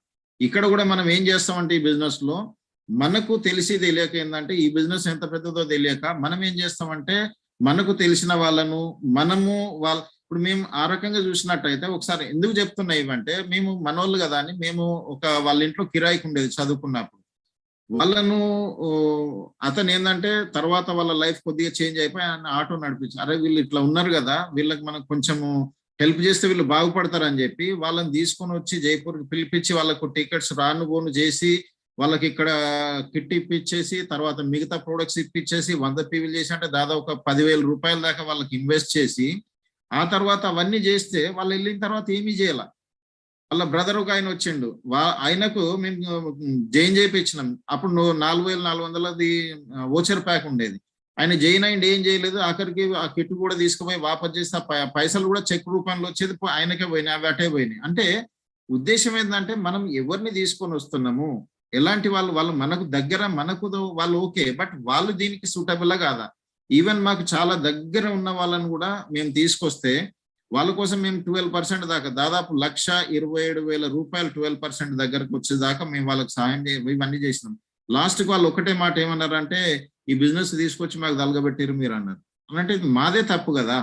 S1: ఇక్కడ కూడా మనం ఏం చేస్తామంటే ఈ బిజినెస్ లో మనకు తెలిసి తెలియక ఏంటంటే, ఈ బిజినెస్ ఎంత పెద్దదో తెలియక మనం ఏం చేస్తామంటే మనకు తెలిసిన వాళ్ళను ఇప్పుడు మేము ఆ రకంగా చూసినట్టయితే, ఒకసారి ఎందుకు చెప్తున్నా ఇవంటే, మేము మనోళ్ళు కదా అని మేము వాళ్ళ ఇంట్లో కిరాయికి ఉండేది చదువుకున్నప్పుడు, వాళ్ళను అతను ఏంటంటే తర్వాత వాళ్ళ లైఫ్ కొద్దిగా చేంజ్ అయిపోయి ఆయన ఆటో నడిపించి, అరే వీళ్ళు ఇట్లా ఉన్నారు కదా, వీళ్ళకి మనం కొంచెము హెల్ప్ చేస్తే వీళ్ళు బాగుపడతారని చెప్పి వాళ్ళని తీసుకొని వచ్చి జైపూర్కి పిలిపించి వాళ్ళకు టికెట్స్ రాను పోను చేసి వాళ్ళకి ఇక్కడ కిట్ ఇప్పించేసి తర్వాత మిగతా ప్రొడక్ట్స్ ఇప్పించేసి 100 పీవీలు చేసి, అంటే దాదాపు ఒక 10,000 రూపాయల దాకా వాళ్ళకి ఇన్వెస్ట్ చేసి, ఆ తర్వాత అవన్నీ చేస్తే వాళ్ళు వెళ్ళిన తర్వాత ఏమీ చేయాల. వాళ్ళ బ్రదర్ ఒక ఆయన వచ్చిండు, ఆయనకు మేము జైన్ చేయించినాం. అప్పుడు 4,400ది ఓచర్ ప్యాక్ ఉండేది. ఆయన జైన్ అయింది, ఏం చేయలేదు, ఆఖరికి ఆ కిట్ కూడా తీసుకుపోయి వాపస్ చేస్తే పైసలు కూడా చెక్ రూపంలో వచ్చేది ఆయనకే పోయినాయి, అవి అటే పోయినాయి. అంటే ఉద్దేశం ఏంటంటే మనం ఎవరిని తీసుకొని వస్తున్నాము, ఎలాంటి వాళ్ళు మనకు దగ్గర, మనకు వాళ్ళు ఓకే, బట్ వాళ్ళు దీనికి సూటబుల్ కాదా. ఈవెన్ మాకు చాలా దగ్గర ఉన్న వాళ్ళని కూడా మేము తీసుకొస్తే వాళ్ళ కోసం మేము 12% దాకా, దాదాపు 1,27,000 రూపాయలు 12% దగ్గరకు వచ్చేదాకా మేము వాళ్ళకి సహాయం ఇవన్నీ చేసినాం. లాస్ట్కి వాళ్ళు ఒకటే మాట ఏమన్నారంటే, ఈ బిజినెస్ తీసుకొచ్చి మాకు దలగబెట్టారు మీరు అన్నారు. అంటే ఇది మాదే తప్పు కదా.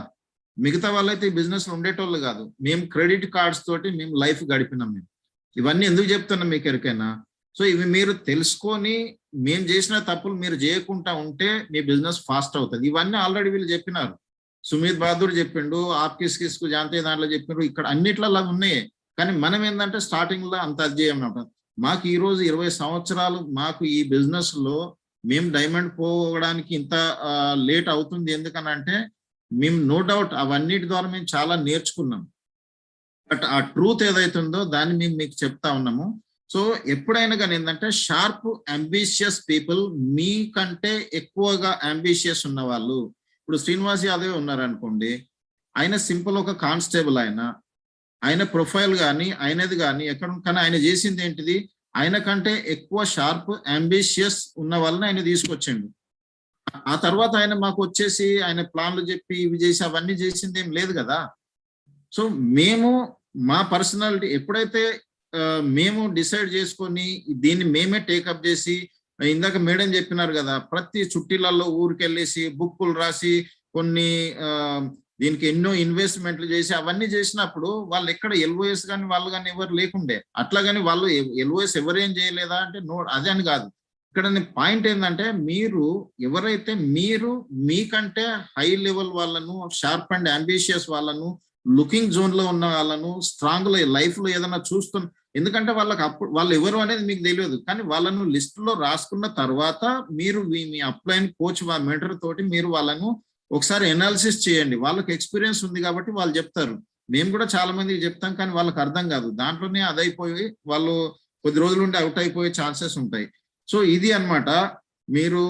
S1: మిగతా వాళ్ళైతే ఈ బిజినెస్ లో ఉండేటోళ్ళు కాదు. మేము క్రెడిట్ కార్డ్స్ తోటి మేము లైఫ్ గడిపినాం. మేము ఇవన్నీ ఎందుకు చెప్తున్నాం మీకు ఎరికైనా? సో ఇవి మీరు తెలుసుకొని మేము చేసిన తప్పులు మీరు చేయకుండా ఉంటే మీ బిజినెస్ ఫాస్ట్ అవుతుంది. ఇవన్నీ ఆల్రెడీ వీళ్ళు చెప్పినారు. సుమిత్ బహదూర్ చెప్పిండు, ఆప్ కిస్ కిస్ కు జాంతే దాంట్లో చెప్పిండ్రు, ఇక్కడ అన్నిట్లో ఉన్నాయి. కానీ మనం ఏంటంటే స్టార్టింగ్ లో అంత అది చేయమన్నమాట. మాకు ఈ రోజు 20 సంవత్సరాలు మాకు ఈ బిజినెస్ లో మేము డైమండ్ పోవడానికి ఇంత లేట్ అవుతుంది ఎందుకనంటే మేము నో డౌట్ అవన్నిటి ద్వారా మేము చాలా నేర్చుకున్నాం. బట్ ఆ ట్రూత్ ఏదైతుందో దాన్ని మేము మీకు చెప్తా ఉన్నాము. సో ఎప్పుడైనా కానీ ఏంటంటే షార్ప్ అంబిషియస్ పీపుల్, మీకంటే ఎక్కువగా అంబిషియస్ ఉన్న వాళ్ళు, ఇప్పుడు శ్రీనివాస్ యాదవ్ ఉన్నారు అనుకోండి, ఆయన సింపుల్ ఒక కానిస్టేబుల్, ఆయన ప్రొఫైల్ కానీ ఆయనది కానీ ఎక్కడ, కానీ ఆయన చేసింది ఏంటిది, ఆయన కంటే ఎక్కువ షార్ప్ అంబిషియస్ ఉన్న వాళ్ళని ఆయన తీసుకొచ్చిండు. ఆ తర్వాత ఆయన మాకు వచ్చేసి ఆయన ప్లాన్లు చెప్పి ఇవి చేసి అవన్నీ చేసింది ఏం లేదు కదా. సో మేము మా పర్సనాలిటీ ఎప్పుడైతే మేము డిసైడ్ చేసుకొని దీన్ని మేమే టేకప్ చేసి, ఇందాక మేడం చెప్పినారు కదా, ప్రతి చుట్టీలలో ఊరికెళ్ళేసి బుక్కులు రాసి కొన్ని దీనికి ఎన్నో ఇన్వెస్ట్మెంట్లు చేసి అవన్నీ చేసినప్పుడు వాళ్ళు ఎక్కడ ఎల్ఓఎస్ కానీ వాళ్ళు కానీ ఎవరు లేకుండే. అట్లా కానీ వాళ్ళు ఎల్ఓఎస్ ఎవరేం చేయలేదా అంటే అదే అని కాదు. ఇక్కడ పాయింట్ ఏంటంటే మీరు ఎవరైతే మీరు మీకంటే హై లెవెల్ వాళ్ళను, షార్ప్ అండ్ అంబిషియస్ వాళ్ళను, లుకింగ్ జోన్ లో ఉన్న వాళ్ళను, స్ట్రాంగ్ లో లైఫ్ లో ఏదైనా చూస్తున్న, ఎందుకంటే వాళ్ళకి అప్పుడు వాళ్ళు ఎవరు అనేది మీకు తెలియదు, కానీ వాళ్ళను లిస్ట్ లో రాసుకున్న తర్వాత మీరు మీ అప్లైన్ కోచ్ మెంటర్ తోటి మీరు వాళ్ళను ఒకసారి ఎనాలిసిస్ చేయండి. వాళ్ళకి ఎక్స్పీరియన్స్ ఉంది కాబట్టి వాళ్ళు చెప్తారు. మేము కూడా చాలా మందికి చెప్తాం, కానీ వాళ్ళకి అర్థం కాదు. దాంట్లోనే అదైపోయి వాళ్ళు కొద్ది రోజులు ఉండి అవుట్ అయిపోయే ఛాన్సెస్ ఉంటాయి. సో ఇది అన్నమాట. మీరు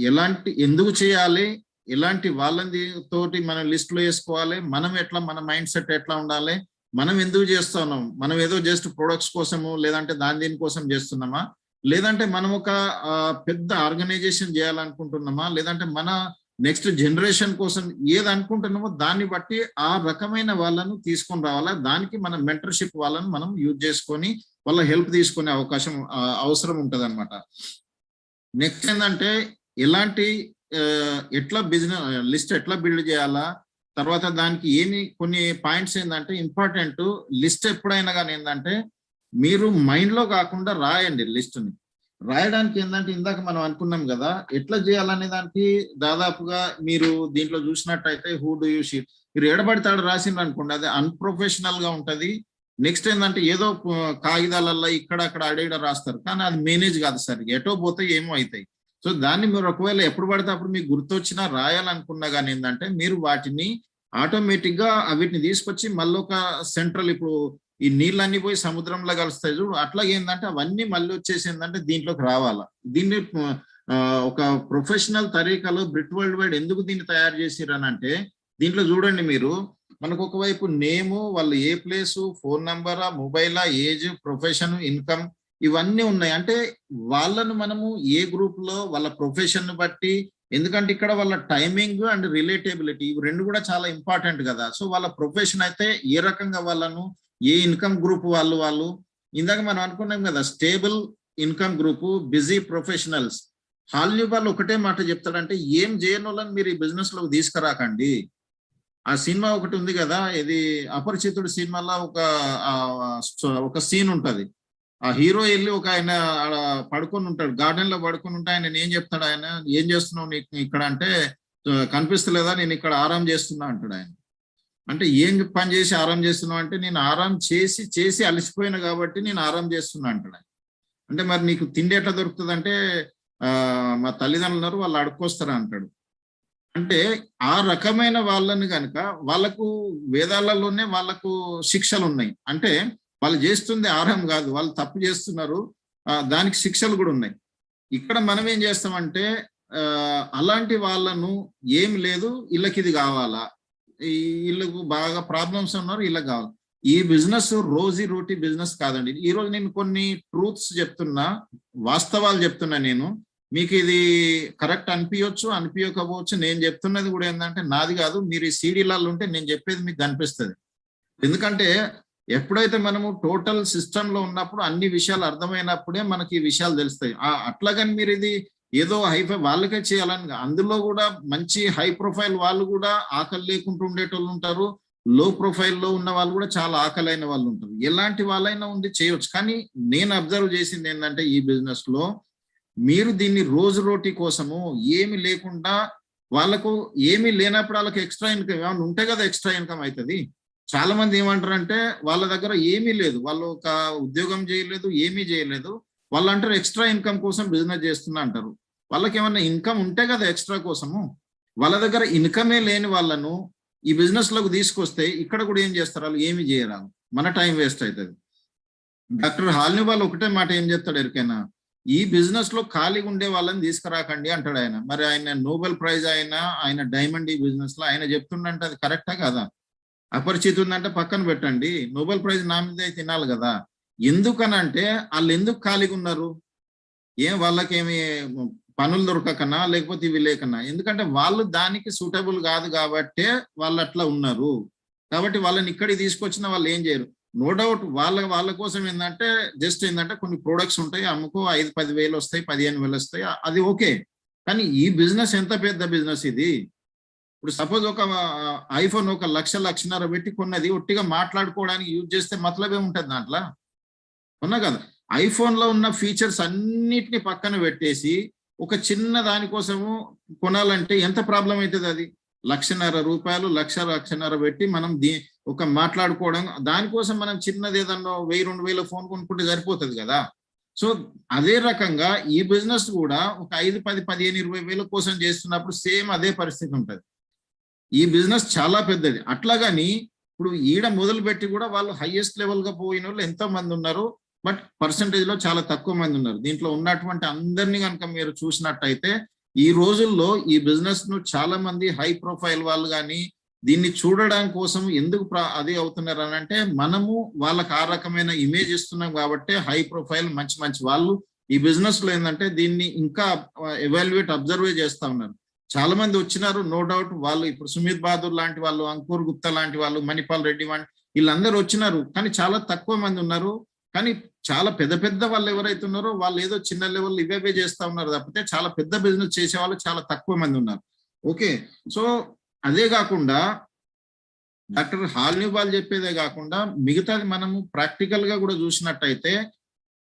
S1: ఎలాంటి ఎందుకు చేయాలి, ఎలాంటి వాళ్ళని తోటి మనం లిస్ట్ లో వేసుకోవాలి, మనం ఎట్లా, మన మైండ్ సెట్ ఎట్లా ఉండాలి, మనం ఎందుకు చేస్తున్నాం, మనం ఏదో జస్ట్ ప్రొడక్ట్స్ కోసము లేదంటే దీనికోసం చేస్తున్నామా, లేదంటే మనం ఒక పెద్ద ఆర్గనైజేషన్ చేయాలనుకుంటున్నామా, లేదంటే మన నెక్స్ట్ జనరేషన్ కోసం ఏది అనుకుంటున్నామో దాన్ని బట్టి ఆ రకమైన వాళ్ళను తీసుకొని రావాలా. దానికి మన మెంటర్షిప్ వాళ్ళను మనం యూజ్ చేసుకొని వాళ్ళ హెల్ప్ తీసుకునే అవకాశం అవసరం ఉంటుంది అనమాట. నెక్స్ట్ ఏంటంటే ఎలాంటి ఎట్లా బిజినెస్ లిస్ట్ ఎట్లా బిల్డ్ చేయాలా, తర్వాత దానికి కొన్ని పాయింట్స్ ఏంటంటే ఇంపార్టెంట్. లిస్ట్ ఎప్పుడైనా కానీ ఏంటంటే మీరు మైండ్ లో కాకుండా రాయండి. లిస్ట్ని రాయడానికి ఏంటంటే ఇందాక మనం అనుకున్నాం కదా ఎట్లా చేయాలనే దానికి దాదాపుగా మీరు దీంట్లో చూసినట్టయితే హూ డూ యూ షీట్ మీరు ఎడబడతాడు రాసిండ్రు అనుకోండి, అది అన్ప్రొఫెషనల్ గా ఉంటది. నెక్స్ట్ ఏంటంటే ఏదో కాగితాలల్లో ఇక్కడ అక్కడ అడిగడ రాస్తారు, కానీ అది మేనేజ్ కాదు సరిగ్గా, ఎటో పోతే ఏమో అవుతాయి. సో దాన్ని మీరు ఒకవేళ ఎప్పుడు పడితే అప్పుడు మీకు గుర్తొచ్చినా రాయాలనుకున్నా కానీ ఏంటంటే మీరు వాటిని ఆటోమేటిక్ గా వీటిని తీసుకొచ్చి మళ్ళీ ఒక సెంట్రల్, ఇప్పుడు ఈ నీళ్ళన్నీ పోయి సముద్రంలో కలుస్తాయి చూడు, అట్లాగే ఏంటంటే అవన్నీ మళ్ళీ వచ్చేసి ఏంటంటే దీంట్లోకి రావాలా. దీన్ని ఒక ప్రొఫెషనల్ తరీకాలో బ్రిట్ వరల్డ్ వైడ్ ఎందుకు దీన్ని తయారు చేసిర్రు అని అంటే, దీంట్లో చూడండి మీరు, మనకు ఒకవైపు నేము, వాళ్ళు ఏ ప్లేసు, ఫోన్ నంబరా, మొబైలా, ఏజ్, ప్రొఫెషన్, ఇన్కమ్ ఇవన్నీ ఉన్నాయి. అంటే వాళ్ళను మనము ఏ గ్రూప్ లో వాళ్ళ ప్రొఫెషన్ బట్టి, ఎందుకంటే ఇక్కడ వాళ్ళ టైమింగ్ అండ్ రిలేటబిలిటీ ఇవి రెండు కూడా చాలా ఇంపార్టెంట్ కదా. సో వాళ్ళ ప్రొఫెషన్ అయితే ఏ రకంగా వాళ్ళను, ఏ ఇన్కమ్ గ్రూప్ వాళ్ళు ఇందాక మనం అనుకున్నాం కదా, stable income group, busy professionals. హాల్యూ వాళ్ళు ఒకటే మాట చెప్తాడంటే ఏం చేయని వాళ్ళని మీరు ఈ బిజినెస్ లోకి తీసుకురాకండి. ఆ సినిమా ఒకటి ఉంది కదా, ఇది అపరిచితుడు సినిమాలో ఒక సీన్ ఉంటది. ఆ హీరో వెళ్ళి ఒక ఆయన పడుకొని ఉంటాడు, గార్డెన్ లో పడుకొని ఉంటే ఆయన ఏం చెప్తాడు, ఆయన ఏం చేస్తున్నావు నీకు ఇక్కడ అంటే, కనిపిస్తలేదా నేను ఇక్కడ ఆరాం చేస్తున్నా అంటాడు ఆయన. అంటే ఏం పని చేసి ఆరాం చేస్తున్నావు అంటే, నేను ఆరాం చేసి చేసి అలసిపోయినా కాబట్టి నేను ఆరాం చేస్తున్నా అంటాడు ఆయన. అంటే మరి నీకు తిండి ఎట్లా దొరుకుతుంది అంటే, మా తల్లిదండ్రులు ఉన్నారు వాళ్ళు అడుక్కొస్తారా అంటాడు. అంటే ఆ రకమైన వాళ్ళని కనుక, వాళ్ళకు వేదాలలోనే వాళ్ళకు శిక్షలు ఉన్నాయి. అంటే వాళ్ళు చేస్తుంది ఆరాం కాదు, వాళ్ళు తప్పు చేస్తున్నారు, దానికి శిక్షలు కూడా ఉన్నాయి. ఇక్కడ మనం ఏం చేస్తామంటే అలాంటి వాళ్ళను ఏం లేదు, వీళ్ళకి ఇది కావాలా, వీళ్ళకు బాగా ప్రాబ్లమ్స్ ఉన్నారు, వీళ్ళకి కావాలి. ఈ బిజినెస్ రోజీ రోటీ బిజినెస్ కాదండి. ఈ రోజు నేను కొన్ని ట్రూత్స్ చెప్తున్నా, వాస్తవాలు చెప్తున్నా. నేను మీకు ఇది కరెక్ట్ అనిపించవచ్చు, అనిపించకపోవచ్చు. నేను చెప్తున్నది కూడా ఏంటంటే నాది కాదు, మీరు ఈ సీడీలలో ఉంటే నేను చెప్పేది మీకు కనిపిస్తుంది. ఎందుకంటే ఎప్పుడైతే మనము టోటల్ సిస్టమ్ లో ఉన్నప్పుడు అన్ని విషయాలు అర్థమైనప్పుడే మనకి ఈ విషయాలు తెలుస్తాయి. అట్లాగని మీరు ఇది ఏదో హైఫై వాళ్ళకే చేయాలని, అందులో కూడా మంచి హై ప్రొఫైల్ వాళ్ళు కూడా ఆకలి లేకుండా ఉండేటోళ్ళు ఉంటారు, లో ప్రొఫైల్లో ఉన్న వాళ్ళు కూడా చాలా ఆకలైన వాళ్ళు ఉంటారు. ఎలాంటి వాళ్ళైనా ఉండి చేయవచ్చు. కానీ నేను అబ్జర్వ్ చేసింది ఏంటంటే ఈ బిజినెస్ లో మీరు దీన్ని రోజు రోటీ కోసము ఏమి లేకుండా, వాళ్ళకు ఏమీ లేనప్పుడు వాళ్ళకి ఎక్స్ట్రా ఇన్కమ్ ఏమైనా ఉంటే కదా ఎక్స్ట్రా ఇన్కమ్ అవుతుంది. చాలా మంది ఏమంటారంటే వాళ్ళ దగ్గర ఏమీ లేదు, వాళ్ళు ఒక ఉద్యోగం చేయలేదు, ఏమీ చేయలేదు, వాళ్ళు అంటారు ఎక్స్ట్రా ఇన్కమ్ కోసం బిజినెస్ చేస్తున్నా అంటారు. వాళ్ళకి ఏమన్నా ఇన్కమ్ ఉంటే కదా ఎక్స్ట్రా కోసము. వాళ్ళ దగ్గర ఇన్కమే లేని వాళ్ళను ఈ బిజినెస్ లోకి తీసుకొస్తే ఇక్కడ కూడా ఏం చేస్తారు, వాళ్ళు ఏమి చేయరాదు, మన టైం వేస్ట్ అవుతుంది. డాక్టర్ హాల్ని వాళ్ళు ఒకటే మాట ఏం చెప్తాడు ఎరికైనా, ఈ బిజినెస్ లో ఖాళీగా ఉండే వాళ్ళని తీసుకురాకండి అంటాడు ఆయన. మరి ఆయన నోబెల్ ప్రైజ్ ఆయన డైమండ్ ఈ బిజినెస్ లో ఆయన చెప్తుండంటే అది కరెక్టా కదా? అపరిచితి ఉందంటే పక్కన పెట్టండి, నోబెల్ ప్రైజ్ నా మీద తినాలి కదా. ఎందుకనంటే వాళ్ళు ఎందుకు ఖాళీగా ఉన్నారు, వాళ్ళకేమి పనులు దొరకకనా లేకపోతే ఇవి లేకనా? ఎందుకంటే వాళ్ళు దానికి సూటబుల్ కాదు కాబట్టే వాళ్ళు అట్లా ఉన్నారు. కాబట్టి వాళ్ళని ఇక్కడికి తీసుకొచ్చిన వాళ్ళు ఏం చేయరు. నో డౌట్ వాళ్ళ కోసం ఏంటంటే జస్ట్ ఏంటంటే కొన్ని ప్రొడక్ట్స్ ఉంటాయి, అమ్ముకో 5-10 వేలు వస్తాయి, 15 వేలు వస్తాయి, అది ఓకే. కానీ ఈ బిజినెస్ ఎంత పెద్ద బిజినెస్ ఇది. ఇప్పుడు సపోజ్ ఒక ఐఫోన్ 1,00,00,000 పెట్టి కొన్నది ఒట్టిగా మాట్లాడుకోవడానికి యూజ్ చేస్తే మతలబ్ ఏముంటది దాంట్లో, ఉన్నా కదా. ఐఫోన్ లో ఉన్న ఫీచర్స్ అన్నిటిని పక్కన పెట్టేసి ఒక చిన్న దానికోసము కొనాలంటే ఎంత ప్రాబ్లం అవుతుంది. అది రూపాయలు 1,00,000 పెట్టి మనం ఒక మాట్లాడుకోవడం, దానికోసం మనం చిన్నది ఏదన్నా 1,000-2,000 ఫోన్ కొనుక్కుంటే సరిపోతుంది కదా. సో అదే రకంగా ఈ బిజినెస్ కూడా ఒక 5-10-15-20 వేల కోసం చేస్తున్నప్పుడు సేమ్ అదే పరిస్థితి ఉంటుంది. ఈ బిజినెస్ చాలా పెద్దది. అట్లాగని ఇప్పుడు ఈడ మొదలుపెట్టి కూడా వాళ్ళు హైయెస్ట్ లెవెల్ గా పోయిన వాళ్ళు ఎంతో మంది ఉన్నారు, బట్ పర్సంటేజ్ లో చాలా తక్కువ మంది ఉన్నారు. దీంట్లో ఉన్నటువంటి అందరినీ కనుక మీరు చూసినట్టయితే ఈ రోజుల్లో ఈ బిజినెస్ ను చాలా మంది హై ప్రొఫైల్ వాళ్ళు కానీ దీన్ని చూడడం కోసం ఎందుకు అది అవుతున్నారు అని అంటే, మనము వాళ్ళకి ఆ రకమైన ఇమేజ్ ఇస్తున్నాం కాబట్టి హై ప్రొఫైల్ మంచి మంచి వాళ్ళు ఈ బిజినెస్ లో ఏంటంటే దీన్ని ఇంకా ఎవాల్యుయేట్ అబ్జర్వ్ చేస్తా ఉన్నారు. చాలా మంది వచ్చినారు, నో డౌట్. వాళ్ళు ఇప్పుడు సుమిత్ బహదూర్ లాంటి వాళ్ళు, అంకుర్ గుప్తా లాంటి వాళ్ళు, మణిపాల్ రెడ్డి వీళ్ళందరూ వచ్చినారు. కానీ చాలా తక్కువ మంది ఉన్నారు. కానీ చాలా పెద్ద పెద్ద వాళ్ళు ఎవరైతే ఉన్నారో వాళ్ళు ఏదో చిన్న లెవెల్ ఇవే చేస్తా ఉన్నారు తప్పితే చాలా పెద్ద బిజినెస్ చేసే వాళ్ళు చాలా తక్కువ మంది ఉన్నారు. ఓకే, సో అదే కాకుండా డాక్టర్ హాల్నివాల్ చెప్పేదే కాకుండా మిగతాది మనము ప్రాక్టికల్ గా కూడా చూసినట్టయితే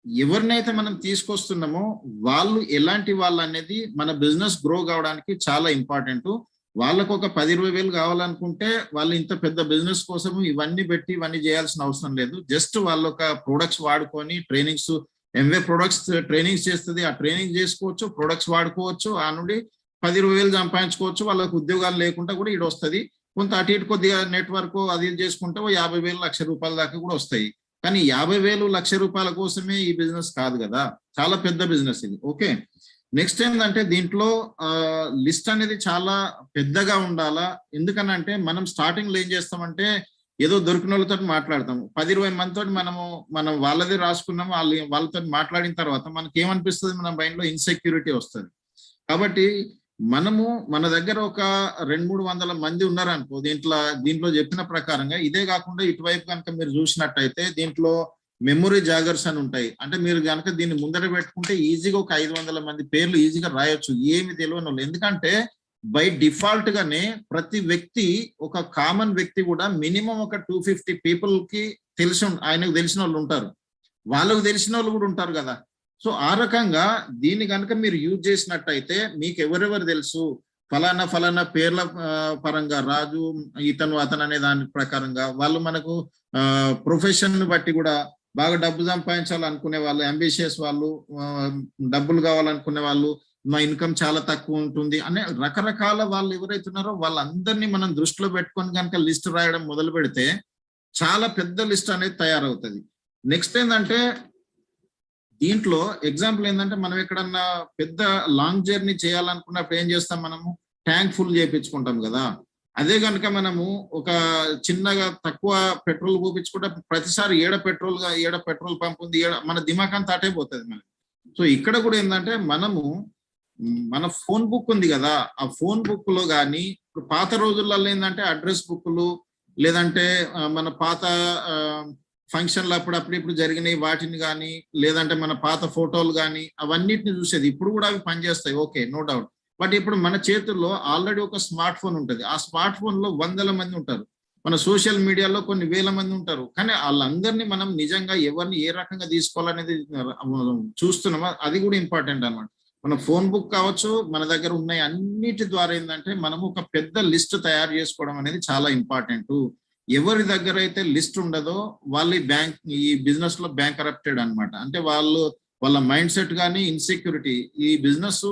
S1: ఎవరినైతే మనం తీసుకొస్తున్నామో వాళ్ళు ఎలాంటి వాళ్ళు అనేది మన బిజినెస్ గ్రో కావడానికి చాలా ఇంపార్టెంట్. వాళ్ళకు ఒక 10-20 వేలు కావాలనుకుంటే వాళ్ళు ఇంత పెద్ద బిజినెస్ కోసం ఇవన్నీ పెట్టి ఇవన్నీ చేయాల్సిన అవసరం లేదు. జస్ట్ వాళ్ళు ఒక ప్రొడక్ట్స్ వాడుకొని ట్రైనింగ్స్, ఎంవే ప్రొడక్ట్స్ ట్రైనింగ్స్ చేస్తుంది, ఆ ట్రైనింగ్ చేసుకోవచ్చు, ప్రొడక్ట్స్ వాడుకోవచ్చు, ఆ నుండి 10-20 వేలు సంపాదించుకోవచ్చు. వాళ్ళకు ఉద్యోగాలు లేకుండా కూడా ఇది వస్తుంది. కొంత అటు ఇటు కొద్దిగా నెట్వర్క్ అది చేసుకుంటే 50,000, 1,00,000 రూపాయల దాకా కూడా వస్తాయి. కానీ 50,000, 1,00,000 రూపాయల కోసమే ఈ బిజినెస్ కాదు కదా, చాలా పెద్ద బిజినెస్ ఇది. ఓకే, నెక్స్ట్ ఏంటంటే దీంట్లో లిస్ట్ అనేది చాలా పెద్దగా ఉండాలా. ఎందుకనంటే మనం స్టార్టింగ్ లో ఏం చేస్తామంటే ఏదో దొరికిన వాళ్ళతో మాట్లాడతాము, 10-20 మందితో మనం వాళ్ళదే రాసుకున్నాము, వాళ్ళతో మాట్లాడిన తర్వాత మనకి ఏమనిపిస్తుంది, మన మైండ్ లో ఇన్సెక్యూరిటీ వస్తుంది. కాబట్టి మనము మన దగ్గర ఒక 200-300 మంది ఉన్నారనుకో, దీంట్లో చెప్పిన ప్రకారంగా. ఇదే కాకుండా ఇటువైపు కనుక మీరు చూసినట్టయితే దీంట్లో మెమొరీ జాగర్స్ అని ఉంటాయి. అంటే మీరు కనుక దీన్ని ముందర పెట్టుకుంటే ఈజీగా ఒక 500 మంది పేర్లు ఈజీగా రాయొచ్చు, ఏమి తెలియని వాళ్ళు. ఎందుకంటే బై డిఫాల్ట్ గానే ప్రతి వ్యక్తి, ఒక కామన్ వ్యక్తి కూడా మినిమం ఒక 250 పీపుల్ కి ఆయనకు తెలిసిన వాళ్ళు ఉంటారు, వాళ్ళకు తెలిసిన వాళ్ళు కూడా ఉంటారు కదా. సో ఆ రకంగా దీన్ని కనుక మీరు యూజ్ చేసినట్టయితే మీకు ఎవరెవరు తెలుసు, ఫలానా పేర్ల పరంగా రాజు, ఇతను, అతను అనే దాని ప్రకారంగా వాళ్ళు మనకు ప్రొఫెషన్ బట్టి కూడా బాగా డబ్బు సంపాదించాలనుకునే వాళ్ళు, అంబిషియస్ వాళ్ళు, డబ్బులు కావాలనుకునే వాళ్ళు, మా ఇన్కమ్ చాలా తక్కువ ఉంటుంది అనే రకరకాల వాళ్ళు ఎవరైతే ఉన్నారో వాళ్ళందరినీ మనం దృష్టిలో పెట్టుకొని కనుక లిస్ట్ రాయడం మొదలు పెడితే చాలా పెద్ద లిస్ట్ అనేది తయారవుతుంది. నెక్స్ట్ ఏంటంటే దీంట్లో ఎగ్జాంపుల్ ఏంటంటే మనం ఎక్కడన్నా పెద్ద లాంగ్ జర్నీ చేయాలనుకున్నప్పుడు ఏం చేస్తాం, మనము ట్యాంక్ ఫుల్ చేయించుకుంటాం కదా. అదే కనుక మనము ఒక చిన్నగా తక్కువ పెట్రోల్ పోపించుకుంటే ప్రతిసారి ఏడ పెట్రోల్ పంప్ ఉంది, మన దిమాగ్ అంతా అటే పోతుంది మనకి. సో ఇక్కడ కూడా ఏంటంటే మన ఫోన్ బుక్ ఉంది కదా, ఆ ఫోన్ బుక్ లో కానీ ఇప్పుడు పాత రోజులలో ఏంటంటే అడ్రస్ బుక్లు, లేదంటే మన పాత ఫంక్షన్లు అప్పుడు జరిగినాయి వాటిని కానీ, లేదంటే మన పాత ఫోటోలు కానీ అవన్నిటిని చూసేది. ఇప్పుడు కూడా అవి పనిచేస్తాయి, ఓకే, నో డౌట్. బట్ ఇప్పుడు మన చేతుల్లో ఆల్రెడీ ఒక స్మార్ట్ ఫోన్ ఉంటుంది. ఆ స్మార్ట్ ఫోన్ లో వందల మంది ఉంటారు, మన సోషల్ మీడియాలో కొన్ని వేల మంది ఉంటారు. కానీ వాళ్ళందరినీ మనం నిజంగా ఎవరిని ఏ రకంగా తీసుకోవాలనేది చూస్తున్నామా, అది కూడా ఇంపార్టెంట్ అన్నమాట. మన ఫోన్ బుక్ కావచ్చు, మన దగ్గర ఉన్నాయి అన్నిటి ద్వారా ఏంటంటే మనము ఒక పెద్ద లిస్ట్ తయారు చేసుకోవడం అనేది చాలా ఇంపార్టెంట్. ఎవరి దగ్గర అయితే లిస్ట్ ఉండదో వాళ్ళు ఈ బిజినెస్ లో బ్యాంక్ కరప్టెడ్ అనమాట. అంటే వాళ్ళ మైండ్ సెట్ కానీ ఇన్సెక్యూరిటీ, ఈ బిజినెస్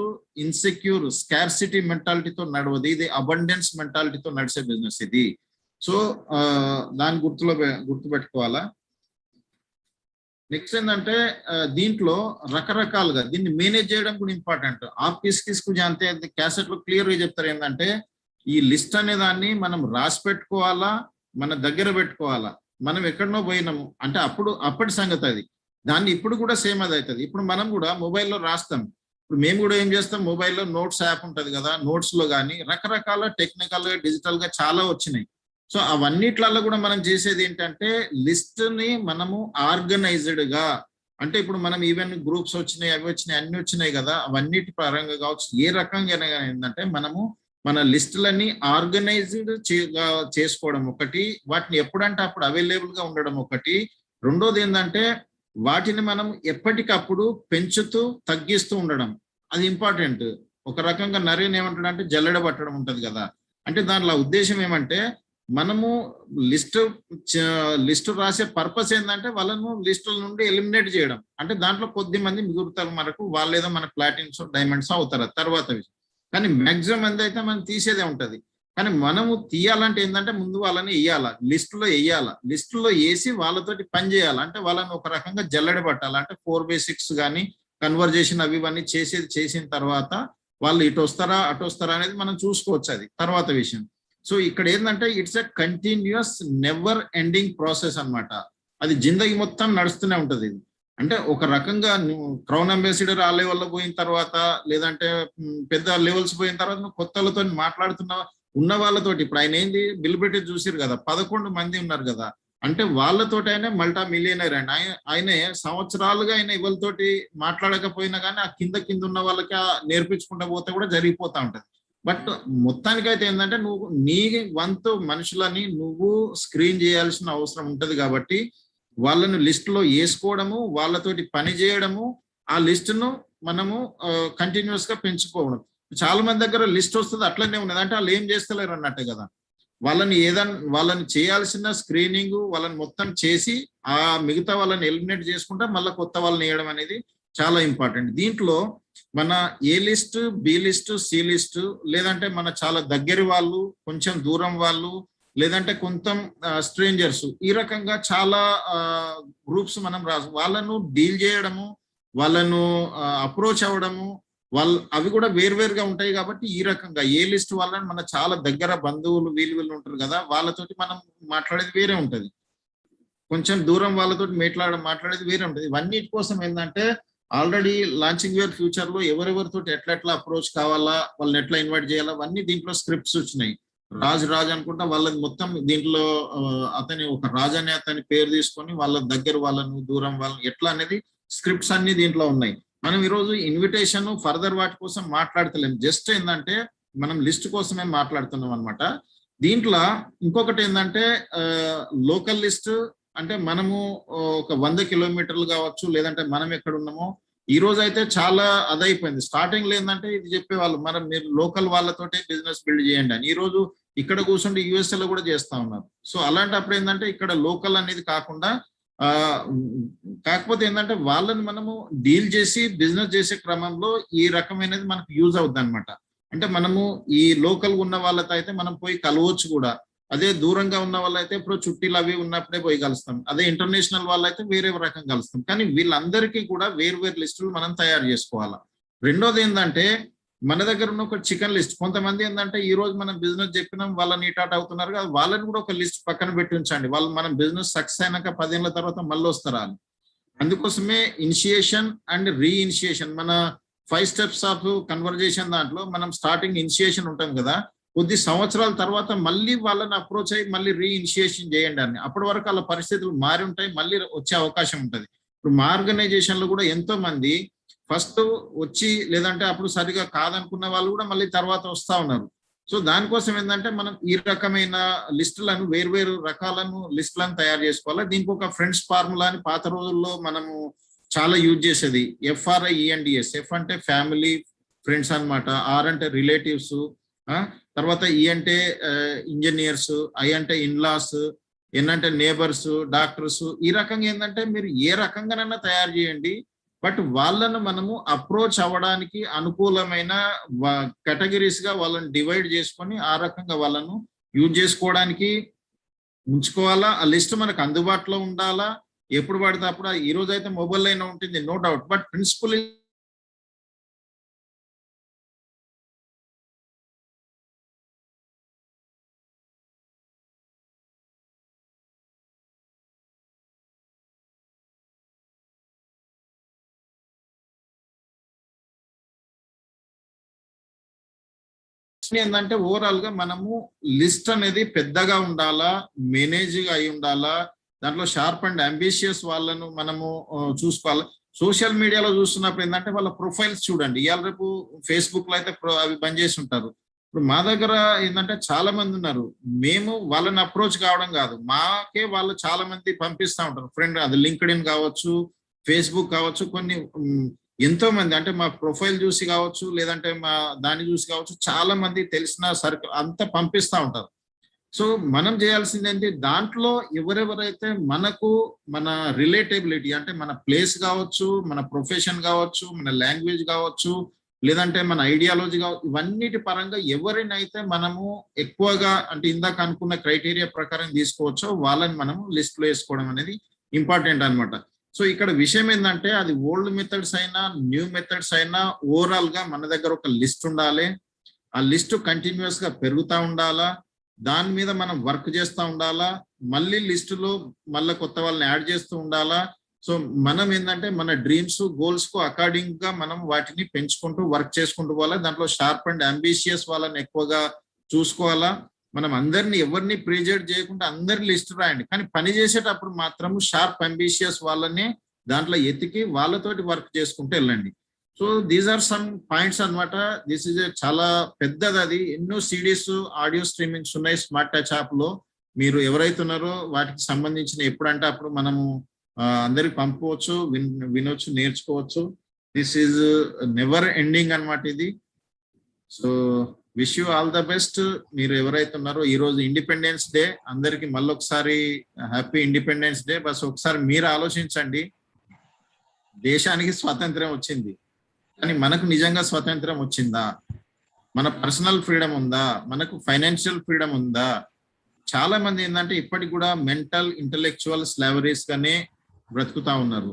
S1: ఇన్సెక్యూర్ స్కార్సిటీ మెంటాలిటీతో నడవదు, ఇది అబండెన్స్ మెంటాలిటీతో నడిచే బిజినెస్ ఇది. సో దాని గుర్తుపెట్టుకోవాలా. నెక్స్ట్ ఏంటంటే దీంట్లో రకరకాలుగా దీన్ని మేనేజ్ చేయడం కూడా ఇంపార్టెంట్. ఆఫీస్ కిస్కు జాంతే క్యాసెట్ లో క్లియర్ గా చెప్తారు ఏంటంటే ఈ లిస్ట్ అనే దాన్ని మనం రాసి పెట్టుకోవాలా, మన దగ్గర పెట్టుకోవాలా. మనం ఎక్కడనో పోయినాము అంటే అప్పటి సంగతి అది, దాన్ని ఇప్పుడు కూడా సేమ్ అది అవుతుంది. ఇప్పుడు మనం కూడా మొబైల్లో రాస్తాం. ఇప్పుడు మేము కూడా ఏం చేస్తాం, మొబైల్లో నోట్స్ యాప్ ఉంటుంది కదా, నోట్స్ లో కానీ రకరకాల టెక్నికల్ గా డిజిటల్ గా చాలా వచ్చినాయి. సో అవన్నిట్లలో కూడా మనం చేసేది ఏంటంటే లిస్ట్ ని మనము ఆర్గనైజ్డ్ గా, అంటే ఇప్పుడు మనం ఈవెన్ గ్రూప్స్ వచ్చినాయి, అవి వచ్చినాయి, అన్ని వచ్చినాయి కదా, అవన్నిటి పరంగా కావచ్చు ఏ రకంగా ఏంటంటే మనము మన లిస్టులన్నీ ఆర్గనైజ్డ్ చేసుకోవడం ఒకటి, వాటిని ఎప్పుడంటే అప్పుడు అవైలబుల్ గా ఉండడం ఒకటి. రెండోది ఏంటంటే వాటిని మనం ఎప్పటికప్పుడు పెంచుతూ తగ్గిస్తూ ఉండడం, అది ఇంపార్టెంట్. ఒక రకంగా నరేన్ ఏమంటాడంటే జల్లెడ పట్టడం ఉంటది కదా, అంటే దానిలో ఉద్దేశం ఏమంటే మనము లిస్ట్ రాసే పర్పస్ ఏంటంటే వాళ్ళను లిస్టుల నుండి ఎలిమినేట్ చేయడం. అంటే దాంట్లో కొద్ది మంది మిగులుతారు మనకు, వాళ్ళు ఏదో మన ప్లాటిన్స్ డైమండ్స్ అవుతారు తర్వాత విషయం. కానీ మ్యాక్సిమం మంది అయితే మనం తీసేదే ఉంటది. కానీ మనము తీయాలంటే ఏంటంటే ముందు వాళ్ళని వేయాల, లిస్టులో వేయాల, లిస్టులో వేసి వాళ్ళతోటి పని చేయాలి. అంటే వాళ్ళని ఒక రకంగా జల్లెడ పట్టాలి. అంటే 4/6 కానీ కన్వర్జేషన్ అవి ఇవన్నీ చేసిన తర్వాత వాళ్ళు ఇటు వస్తారా అటు వస్తారా అనేది మనం చూసుకోవచ్చు, అది తర్వాత విషయం. సో ఇక్కడ ఏంటంటే it's a continuous never ending process అన్నమాట. అది జిందగీ మొత్తం నడుస్తూనే ఉంటది ఇది. అంటే ఒక రకంగా నువ్వు క్రౌన్ అంబాసిడర్ ఆ లెవెల్లో పోయిన తర్వాత, లేదంటే పెద్ద లెవెల్స్ పోయిన తర్వాత నువ్వు కొత్తలతో ఉన్న వాళ్ళతోటి, ఇప్పుడు ఆయన ఏంది బిల్ పెట్టి చూసిరు కదా, 11 మంది ఉన్నారు కదా, అంటే వాళ్ళతోటి ఆయన మల్టా మిలియనర్ అండి. ఆయనే సంవత్సరాలుగా ఆయన ఎవరితోటి మాట్లాడకపోయినా కానీ ఆ కింద ఉన్న వాళ్ళకి నేర్పించుకుంటూ పోతే కూడా జరిగిపోతా ఉంటది. బట్ మొత్తానికైతే ఏంటంటే నువ్వు నీ వంతు మనుషులని నువ్వు స్క్రీన్ చేయాల్సిన అవసరం ఉంటది. కాబట్టి వాళ్ళను లిస్ట్ లో వేసుకోవడము, వాళ్ళతోటి పని చేయడము, ఆ లిస్ట్ ను మనము కంటిన్యూస్ గా పెంచుకోవడం. చాలా మంది దగ్గర లిస్ట్ వస్తుంది అట్లనే ఉన్నది, అంటే వాళ్ళు ఏం చేస్తలేరు అన్నట్టే కదా. వాళ్ళని చేయాల్సిన స్క్రీనింగ్ వాళ్ళని మొత్తం చేసి ఆ మిగతా వాళ్ళని ఎలిమినేట్ చేసుకుంటా మళ్ళీ కొత్త వాళ్ళని వేయడం అనేది చాలా ఇంపార్టెంట్. దీంట్లో మన A list, B list, C list, లేదంటే మన చాలా దగ్గరి వాళ్ళు, కొంచెం దూరం వాళ్ళు, లేదంటే కొంచెం స్ట్రేంజర్స్, ఈ రకంగా చాలా గ్రూప్స్ మనం వాళ్ళను డీల్ చేయడము, వాళ్ళను అప్రోచ్ అవ్వడము, అవి కూడా వేరువేరుగా ఉంటాయి. కాబట్టి ఈ రకంగా ఏ లిస్ట్ వాళ్ళని మన చాలా దగ్గర బంధువులు వీళ్ళు ఉంటారు కదా, వాళ్ళతోటి మనం మాట్లాడేది వేరే ఉంటది, కొంచెం దూరం వాళ్ళతో మాట్లాడేది వేరే ఉంటది. ఇవన్నిటి కోసం ఏంటంటే ఆల్రెడీ లాంచింగ్ యువర్ ఫ్యూచర్ లో ఎవరెవరితో ఎట్లా అప్రోచ్ కావాలా, వాళ్ళని ఎట్లా ఇన్వైట్ చేయాలా, అవన్నీ దీంట్లో స్క్రిప్ట్స్ వచ్చినాయి. రాజ్ అనుకుంటా వాళ్ళని మొత్తం దీంట్లో అతని ఒక రాజ్ అనే అతని పేరు తీసుకొని వాళ్ళ దగ్గర వాళ్ళను దూరం వాళ్ళని ఎట్లా అనేది స్క్రిప్ట్స్ అన్ని దీంట్లో ఉన్నాయి. మనం ఈరోజు ఇన్విటేషన్ ఫర్దర్ వాటి కోసం మాట్లాడతలేం, జస్ట్ ఏంటంటే మనం లిస్ట్ కోసమే మాట్లాడుతున్నాం అనమాట. దీంట్లో ఇంకొకటి ఏంటంటే లోకల్ లిస్ట్, అంటే మనము ఒక 100 కిలోమీటర్లు కావచ్చు, లేదంటే మనం ఎక్కడ ఉన్నామో ఈ రోజు అయితే చాలా అదైపోయింది. స్టార్టింగ్ లో ఏంటంటే ఇది చెప్పేవాళ్ళు మీరు లోకల్ వాళ్ళతోటే బిజినెస్ బిల్డ్ చేయండి అని. ఈ రోజు ఇక్కడ కూర్చుంటే యుఎస్ఏ లో కూడా చేస్తా ఉన్నారు. సో అలాంటప్పుడు ఏంటంటే ఇక్కడ లోకల్ అనేది కాకుండా కాకపోతే ఏంటంటే వాళ్ళని మనము డీల్ చేసి బిజినెస్ చేసే క్రమంలో ఈ రకమైనది మనకు యూజ్ అవుద్ది అనమాట. అంటే మనము ఈ లోకల్ ఉన్న వాళ్ళతో అయితే మనం పోయి కలవచ్చు కూడా, అదే దూరంగా ఉన్న వాళ్ళైతే ఇప్పుడు చుట్టీలు అవి ఉన్నప్పుడే పోయి కలుస్తాం, అదే ఇంటర్నేషనల్ వాళ్ళైతే వేరే రకం కలుస్తాం. కానీ వీళ్ళందరికీ కూడా వేరు లిస్టులు మనం తయారు చేసుకోవాలా. రెండోది ఏంటంటే మన దగ్గర ఉన్న ఒక చికెన్ లిస్ట్. కొంతమంది ఏంటంటే ఈ రోజు మనం బిజినెస్ చెప్పినాం వాళ్ళని ఇటాట్ అవుతున్నారు కదా, వాళ్ళని కూడా ఒక లిస్ట్ పక్కన పెట్టి ఉంచండి. వాళ్ళు మనం బిజినెస్ సక్సెస్ అయినాక 10 ఏళ్ల తర్వాత మళ్ళీ వస్తారా. అందుకోసమే ఇనిషియేషన్ అండ్ రీఇనిషియేషన్, మన 5 స్టెప్స్ ఆఫ్ కన్వర్జేషన్ దాంట్లో మనం స్టార్టింగ్ ఇనిషియేషన్ ఉంటాం కదా, కొద్ది సంవత్సరాల తర్వాత మళ్ళీ వాళ్ళని అప్రోచ్ అయ్యి మళ్ళీ రీఇనిషియేషన్ చేయండి అని. అప్పటి వరకు వాళ్ళ పరిస్థితులు మారి ఉంటాయి, మళ్ళీ వచ్చే అవకాశం ఉంటుంది. ఇప్పుడు మా ఆర్గనైజేషన్ లో కూడా ఎంతో మంది ఫస్ట్ వచ్చి లేదంటే అప్పుడు సరిగా కాదనుకున్న వాళ్ళు కూడా మళ్ళీ తర్వాత వస్తా ఉన్నారు. సో దానికోసం ఏంటంటే మనం ఈ రకమైన లిస్టులను వేర్వేరు రకాలను లిస్టులను తయారు చేసుకోవాలి. దీనికి ఒక ఫ్రెండ్స్ ఫార్ములా అని పాత రోజుల్లో మనము చాలా యూజ్ చేసేది. FRIENDS. ఎఫ్ అంటే ఫ్యామిలీ ఫ్రెండ్స్ అన్నమాట, ఆర్ అంటే రిలేటివ్స్, తర్వాత ఈ అంటే ఇంజనీర్స్, ఐ అంటే ఇన్లాస్, ఎన్ అంటే నేబర్స్, డాక్టర్స్. ఈ రకంగా ఏంటంటే మీరు ఏ రకంగానైనా తయారు చేయండి, బట్ వాళ్ళను మనము అప్రోచ్ అవ్వడానికి అనుకూలమైన కేటగిరీస్ గా వాళ్ళని డివైడ్ చేసుకొని ఆ రకంగా వాళ్ళను యూజ్ చేసుకోవడానికి ఉంచుకోవాలా. ఆ లిస్ట్ మనకు అందుబాటులో ఉండాలా, ఎప్పుడు పడితే అప్పుడు. ఈ రోజు అయితే మొబైల్ అయినా ఉంటుంది, నో డౌట్, బట్ ప్రిన్సిపల్ ఏంటంటే ఓవరాల్ గా మనము లిస్ట్ అనేది పెద్దగా ఉండాలా, మేనేజ్ అయి ఉండాలా, దాంట్లో షార్ప్ అండ్ అంబిషియస్ వాళ్ళను మనము చూసుకోవాలి. సోషల్ మీడియాలో చూస్తున్నప్పుడు ఏంటంటే వాళ్ళ ప్రొఫైల్స్ చూడండి. ఇవాళ రేపు ఫేస్బుక్ లో అయితే అవి బంద్ చేసి ఉంటారు. ఇప్పుడు మా దగ్గర ఏంటంటే చాలా మంది ఉన్నారు, మేము వాళ్ళని అప్రోచ్ కావడం కాదు, మాకే వాళ్ళు చాలా మంది పంపిస్తూ ఉంటారు ఫ్రెండ్. అది లింక్డ్ ఇన్ కావచ్చు, ఫేస్బుక్ కావచ్చు, కొన్ని ఎంతో మంది అంటే మా ప్రొఫైల్ చూసి కావచ్చు, లేదంటే మా దాన్ని చూసి కావచ్చు, చాలా మంది తెలిసిన సర్కిల్ అంతా పంపిస్తూ ఉంటారు. సో మనం చేయాల్సింది ఏంటి, దాంట్లో ఎవరెవరైతే మనకు మన రిలేటబిలిటీ అంటే మన ప్లేస్ కావచ్చు, మన ప్రొఫెషన్ కావచ్చు, మన లాంగ్వేజ్ కావచ్చు, లేదంటే మన ఐడియాలజీ కావచ్చు, ఇవన్నిటి పరంగా ఎవరినైతే మనము ఎక్కువగా అంటే ఇందాక అనుకున్న క్రైటీరియా ప్రకారం తీసుకోవచ్చో వాళ్ళని మనం లిస్ట్ లో వేసుకోవడం అనేది ఇంపార్టెంట్ అనమాట. సో ఇక్కడ విషయం ఏంటంటే అది ఓల్డ్ మెథడ్స్ అయినా న్యూ మెథడ్స్ అయినా ఓవరాల్ గా మన దగ్గర ఒక లిస్ట్ ఉండాలి. ఆ లిస్ట్ కంటిన్యూస్ గా పెరుగుతూ ఉండాలా, దాని మీద మనం వర్క్ చేస్తూ ఉండాలా, మళ్ళీ లిస్టులో మళ్ళీ కొత్త వాళ్ళని యాడ్ చేస్తూ ఉండాలా. సో మనం ఏంటంటే మన డ్రీమ్స్ గోల్స్ కు అకార్డింగ్ గా మనం వాటిని పెంచుకుంటూ వర్క్ చేసుకుంటూ పోవాలి. దాంట్లో షార్ప్ అండ్ అంబిషియస్ వాళ్ళని ఎక్కువగా చూసుకోవాలా. మనం అందరినీ ఎవరిని ప్రెజర్ చేయకుండా అందరి లిస్ట్ రాయండి, కానీ పని చేసేటప్పుడు మాత్రము షార్ప్ అంబిషియస్ వాళ్ళని దాంట్లో ఎతికి వాళ్ళతోటి వర్క్ చేసుకుంటూ వెళ్ళండి. So these are some points అన్నమాట. దిస్ ఇస్ చాలా పెద్దది, అది ఎన్నో సిడీస్ ఆడియో స్ట్రీమింగ్స్ ఉన్నాయి స్మార్ట్ టచ్ యాప్ లో. మీరు ఎవరైతే ఉన్నారో వాటికి సంబంధించిన ఎప్పుడంటే అప్పుడు మనము అందరికి పంపవచ్చు, వినొచ్చు, నేర్చుకోవచ్చు. దిస్ ఈజ్ నెవర్ ఎండింగ్ అన్నమాట ఇది. So wish you all the best. మీరు ఎవరైతే ఉన్నారో ఈ రోజు ఇండిపెండెన్స్ డే, అందరికి మళ్ళొకసారి హ్యాపీ ఇండిపెండెన్స్ డే. బస్ ఒకసారి మీరు ఆలోచించండి, దేశానికి స్వాతంత్ర్యం వచ్చింది, కానీ మనకు నిజంగా స్వాతంత్రం వచ్చిందా? మన పర్సనల్ ఫ్రీడమ్ ఉందా? మనకు ఫైనాన్షియల్ ఫ్రీడమ్ ఉందా? చాలా మంది ఏంటంటే ఇప్పటికి కూడా మెంటల్ ఇంటలెక్చువల్ స్లావరీస్ గానే బ్రతుకుతా ఉన్నారు.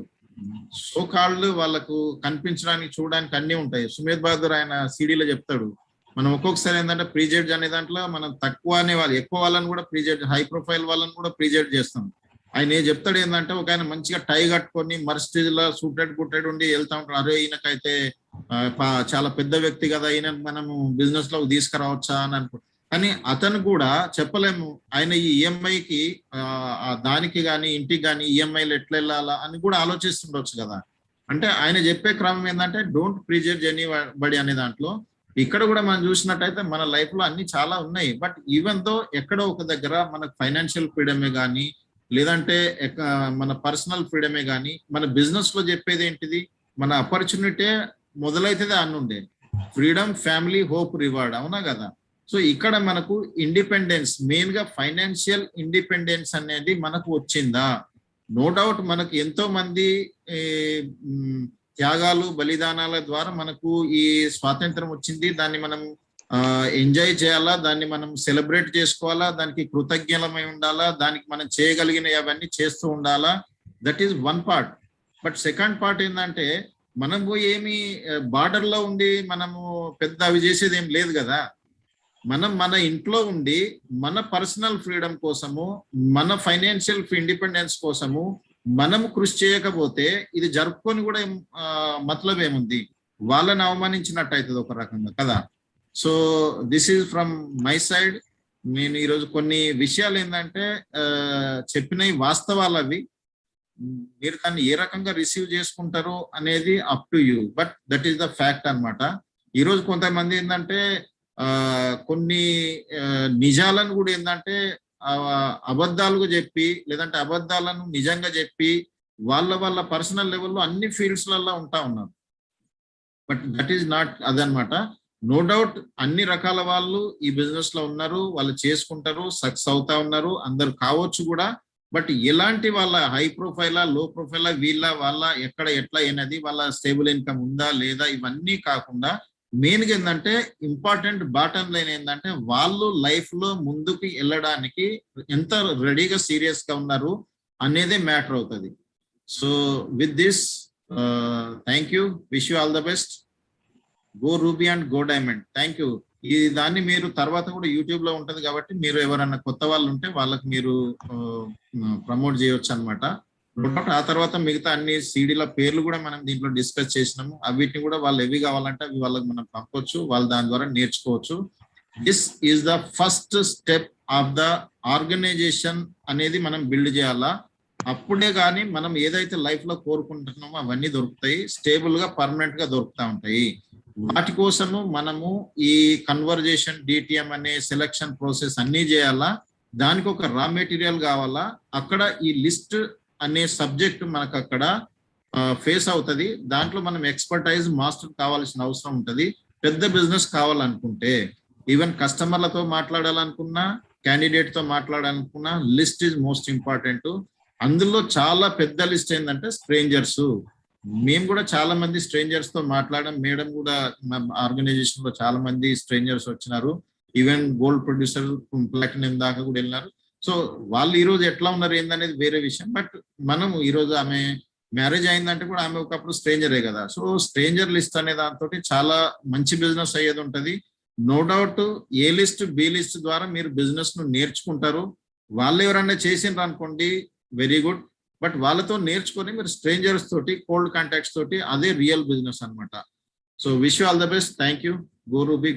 S1: సో కాళ్ళు వాళ్ళకు కనిపించడానికి చూడడానికి అన్ని ఉంటాయి. సుమేధ్ బహదూర్ ఆయన సిడీలో చెప్తాడు, మనం ఒక్కొక్కసారి ఏంటంటే ప్రీజెడ్ అనే దాంట్లో మనం తక్కువ అనే వాళ్ళు ఎక్కువ వాళ్ళని కూడా ప్రీజెడ్, హై ప్రొఫైల్ వాళ్ళని కూడా ప్రీజెడ్ చేస్తాం. ఆయన చెప్తాడు ఏంటంటే ఒక ఆయన మంచిగా టై కట్టుకొని మర్స్టేజ్ లో సూటెడ్ గుట్టెడ్ ఉండి వెళ్తా ఉంటాడు, అరే ఈయనకైతే చాలా పెద్ద వ్యక్తి కదా, ఈయన మనము బిజినెస్ లోకి తీసుకురావచ్చా అని అనుకుంటాం. కానీ అతను కూడా చెప్పలేము, ఆయన ఈ ఈఎంఐకి దానికి కానీ ఇంటికి కానీ ఈఎంఐలు ఎట్లా వెళ్ళాలా అని కూడా ఆలోచిస్తుండొచ్చు కదా. అంటే ఆయన చెప్పే క్రమం ఏంటంటే డోంట్ ప్రీజెడ్జ్ ఎనీబడి అనే దాంట్లో ఇక్కడ కూడా మనం చూసినట్టయితే మన లైఫ్ లో అన్ని చాలా ఉన్నాయి. బట్ ఈవెన్ దో ఎక్కడో ఒక దగ్గర మనకు ఫైనాన్షియల్ ఫ్రీడమే కానీ, లేదంటే మన పర్సనల్ ఫ్రీడమే కానీ, మన బిజినెస్ లో చెప్పేది ఏంటిది, మన ఆపర్చునిటీ మొదలైతే అన్నుండే ఫ్రీడమ్, ఫ్యామిలీ, హోప్, రివార్డ్, అవునా కదా. సో ఇక్కడ మనకు ఇండిపెండెన్స్, మెయిన్ గా ఫైనాన్షియల్ ఇండిపెండెన్స్ అనేది మనకు వచ్చిందా? నో డౌట్ మనకు ఎంతో మంది త్యాగాలు, బలిదానాల ద్వారా మనకు ఈ స్వాతంత్రం వచ్చింది. దాన్ని మనం ఎంజాయ్ చేయాలా, దాన్ని మనం సెలబ్రేట్ చేసుకోవాలా, దానికి కృతజ్ఞలమై ఉండాలా, దానికి మనం చేయగలిగిన అవన్నీ చేస్తూ ఉండాలా. That is one part. But second part ఏంటంటే మనం పోయి ఏమి బార్డర్ లో ఉండి మనము పెద్ద అవి చేసేది ఏం లేదు కదా. మనం మన ఇంట్లో ఉండి మన పర్సనల్ ఫ్రీడమ్ కోసము, మన ఫైనాన్షియల్ ఇండిపెండెన్స్ కోసము మనం కృషి చేయకపోతే ఇది జరుపుకొని కూడా మతలబ్ ఏముంది? వాళ్ళని అవమానించినట్టు అవుతుంది ఒక రకంగా కదా. So this is from my side. నేను ఈరోజు కొన్ని విషయాలు ఏంటంటే చెప్పినవి వాస్తవాలు అవి. మీరు దాన్ని ఏ రకంగా రిసీవ్ చేసుకుంటారు అనేది up to you, but that is the fact అనమాట. ఈరోజు కొంతమంది ఏంటంటే కొన్ని నిజాలను కూడా ఏంటంటే అబద్ధాలుగా చెప్పి, లేదంటే అబద్ధాలను నిజంగా చెప్పి వాళ్ళ పర్సనల్ లెవెల్లో అన్ని ఫీల్డ్స్లలో ఉంటా ఉన్నారు. బట్ దట్ ఈస్ నాట్ అదనమాట. నో డౌట్ అన్ని రకాల వాళ్ళు ఈ బిజినెస్ లో ఉన్నారు, వాళ్ళు చేసుకుంటారు, సక్సెస్ అవుతా ఉన్నారు, అందరు కావచ్చు కూడా. బట్ ఎలాంటి వాళ్ళ హై ప్రొఫైలా, లో ప్రొఫైలా, వాళ్ళ ఎక్కడ ఎట్లా అయినది, వాళ్ళ స్టేబుల్ ఇన్కమ్ ఉందా లేదా, ఇవన్నీ కాకుండా మెయిన్ గా ఏంటంటే ఇంపార్టెంట్ బాటమ్ లైన్ ఏంటంటే వాళ్ళు లైఫ్ లో ముందుకు వెళ్ళడానికి ఎంత రెడీగా సీరియస్ గా ఉన్నారు అనేదే మ్యాటర్ అవుతుంది. So with this thank you, wish you all the best. Go ruby and go diamond. Thank you. ఈ దాన్ని మీరు తర్వాత కూడా యూట్యూబ్ లో ఉంటది కాబట్టి మీరు ఎవరైనా కొత్త వాళ్ళు ఉంటే వాళ్ళకి మీరు ప్రమోట్ చేయొచ్చు అనమాట. ఆ తర్వాత మిగతా అన్ని సీడీల పేర్లు కూడా మనం దీంట్లో డిస్కస్ చేసినాము. అవిటిని కూడా వాళ్ళు ఎవి కావాలంటే అవి వాళ్ళకి మనం పంపొచ్చు, వాళ్ళు దాని ద్వారా నేర్చుకోవచ్చు. This is the first step of the organisation అనేది మనం బిల్డ్ చేయాలా. అప్పుడే కానీ మనం ఏదైతే లైఫ్ లో కోరుకుంటున్నామో అవన్నీ దొరుకుతాయి, స్టేబుల్ గా పర్మనెంట్ గా దొరుకుతా ఉంటాయి. వాటి కోసము మనము ఈ కన్వర్జేషన్, డిటిఎం అనే సెలక్షన్ ప్రాసెస్ అన్ని చేయాలా. దానికి ఒక రా మెటీరియల్ కావాలా. అక్కడ ఈ లిస్ట్ అనే సబ్జెక్ట్ మనకు అక్కడ ఫేస్ అవుతుంది. దాంట్లో మనం ఎక్స్పర్టైజ్ మాస్టర్ కావాల్సిన అవసరం ఉంటుంది. పెద్ద బిజినెస్ కావాలనుకుంటే, ఈవెన్ కస్టమర్లతో మాట్లాడాలనుకున్నా, క్యాండిడేట్ తో మాట్లాడాలనుకున్నా, లిస్ట్ ఈజ్ మోస్ట్ ఇంపార్టెంట్. అందులో చాలా పెద్ద లిస్ట్ ఏంటంటే స్ట్రేంజర్స్. మేము కూడా చాలా మంది స్ట్రేంజర్స్ తో మాట్లాడడం, మేడం కూడా ఆర్గనైజేషన్ లో చాలా మంది స్ట్రేంజర్స్ వచ్చినారు. ఈవెన్ గోల్డ్ ప్రొడ్యూసర్ ప్లాటినం దాకా కూడా వెళ్ళినారు. సో వాళ్ళు ఈ రోజు ఎట్లా ఉన్నారు ఏందనేది వేరే విషయం. బట్ మనం ఈ రోజు ఆమె మ్యారేజ్ అయిందంటే కూడా ఆమె ఒకప్పుడు స్ట్రేంజరే కదా. సో స్ట్రేంజర్ లిస్ట్ అనే దాంతో చాలా మంచి బిజినెస్ అయ్యేది ఉంటది. నో డౌట్ ఏ లిస్ట్, బి లిస్ట్ ద్వారా మీరు బిజినెస్ ను నేర్చుకుంటారు. వాళ్ళు ఎవరన్నా చేసిండ్రు అనుకోండి, వెరీ గుడ్. బట్ వాళ్ళతో నేర్చుకొని మీరు స్ట్రేంజర్స్ తోటి, కోల్డ్ కాంటాక్ట్స్ తోటి, అదే రియల్ బిజినెస్ అనమాట. So wish you all the best. Thank you. Go ruby.